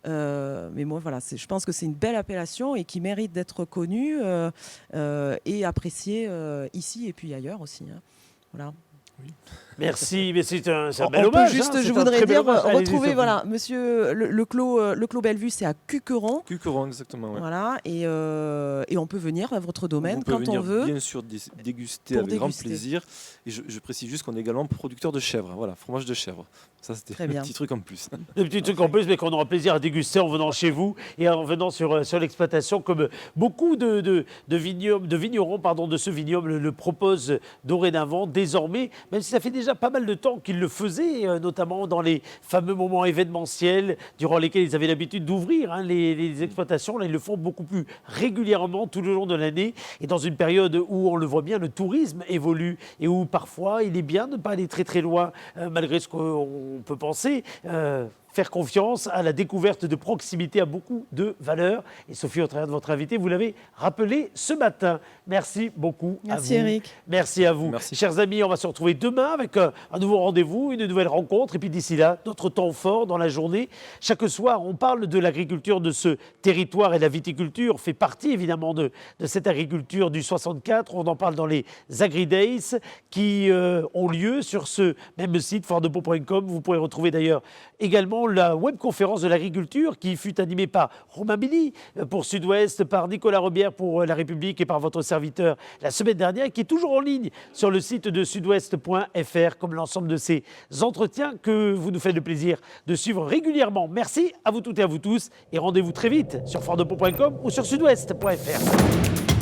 Mais moi voilà, je pense que c'est une belle appellation et qui mérite d'être connue et appréciée ici et puis ailleurs aussi, hein. Voilà. Oui. Merci, mais c'est un bel hommage. Juste, je voudrais dire, retrouver monsieur le Clos Bellevue, c'est à Cuqueron. Cuqueron, exactement. Ouais. Voilà, et on peut venir à votre domaine quand on veut. Bien sûr, déguster avec grand plaisir. Et je précise juste qu'on est également producteur de chèvre. Voilà, fromage de chèvre. Ça, c'était le petit truc en plus. Le petit truc en plus, mais qu'on aura plaisir à déguster en venant chez vous et en venant sur l'exploitation, comme beaucoup de vignerons de ce vignoble le proposent dorénavant, désormais, même si ça fait déjà pas mal de temps qu'ils le faisaient, notamment dans les fameux moments événementiels durant lesquels ils avaient l'habitude d'ouvrir les exploitations. Là, ils le font beaucoup plus régulièrement tout le long de l'année et dans une période où on le voit bien, le tourisme évolue et où parfois il est bien de ne pas aller très très loin, malgré ce qu'on peut penser. Faire confiance à la découverte de proximité a beaucoup de valeur. Et Sophie, au travers de votre invité, vous l'avez rappelé ce matin. Merci beaucoup à vous. Merci Eric. Merci à vous. Merci. Chers amis, on va se retrouver demain avec un nouveau rendez-vous, une nouvelle rencontre. Et puis d'ici là, notre temps fort dans la journée. Chaque soir, on parle de l'agriculture de ce territoire et la viticulture fait partie évidemment de cette agriculture du 64. On en parle dans les Agri-Days qui ont lieu sur ce même site, foiredepau.com. Vous pourrez retrouver d'ailleurs également la webconférence de l'agriculture qui fut animée par Romain Billy pour Sud-Ouest, par Nicolas Rebière pour La République et par votre serviteur la semaine dernière, et qui est toujours en ligne sur le site de sudouest.fr, comme l'ensemble de ces entretiens que vous nous faites le plaisir de suivre régulièrement. Merci à vous toutes et à vous tous et rendez-vous très vite sur foiredepau.com ou sur sudouest.fr.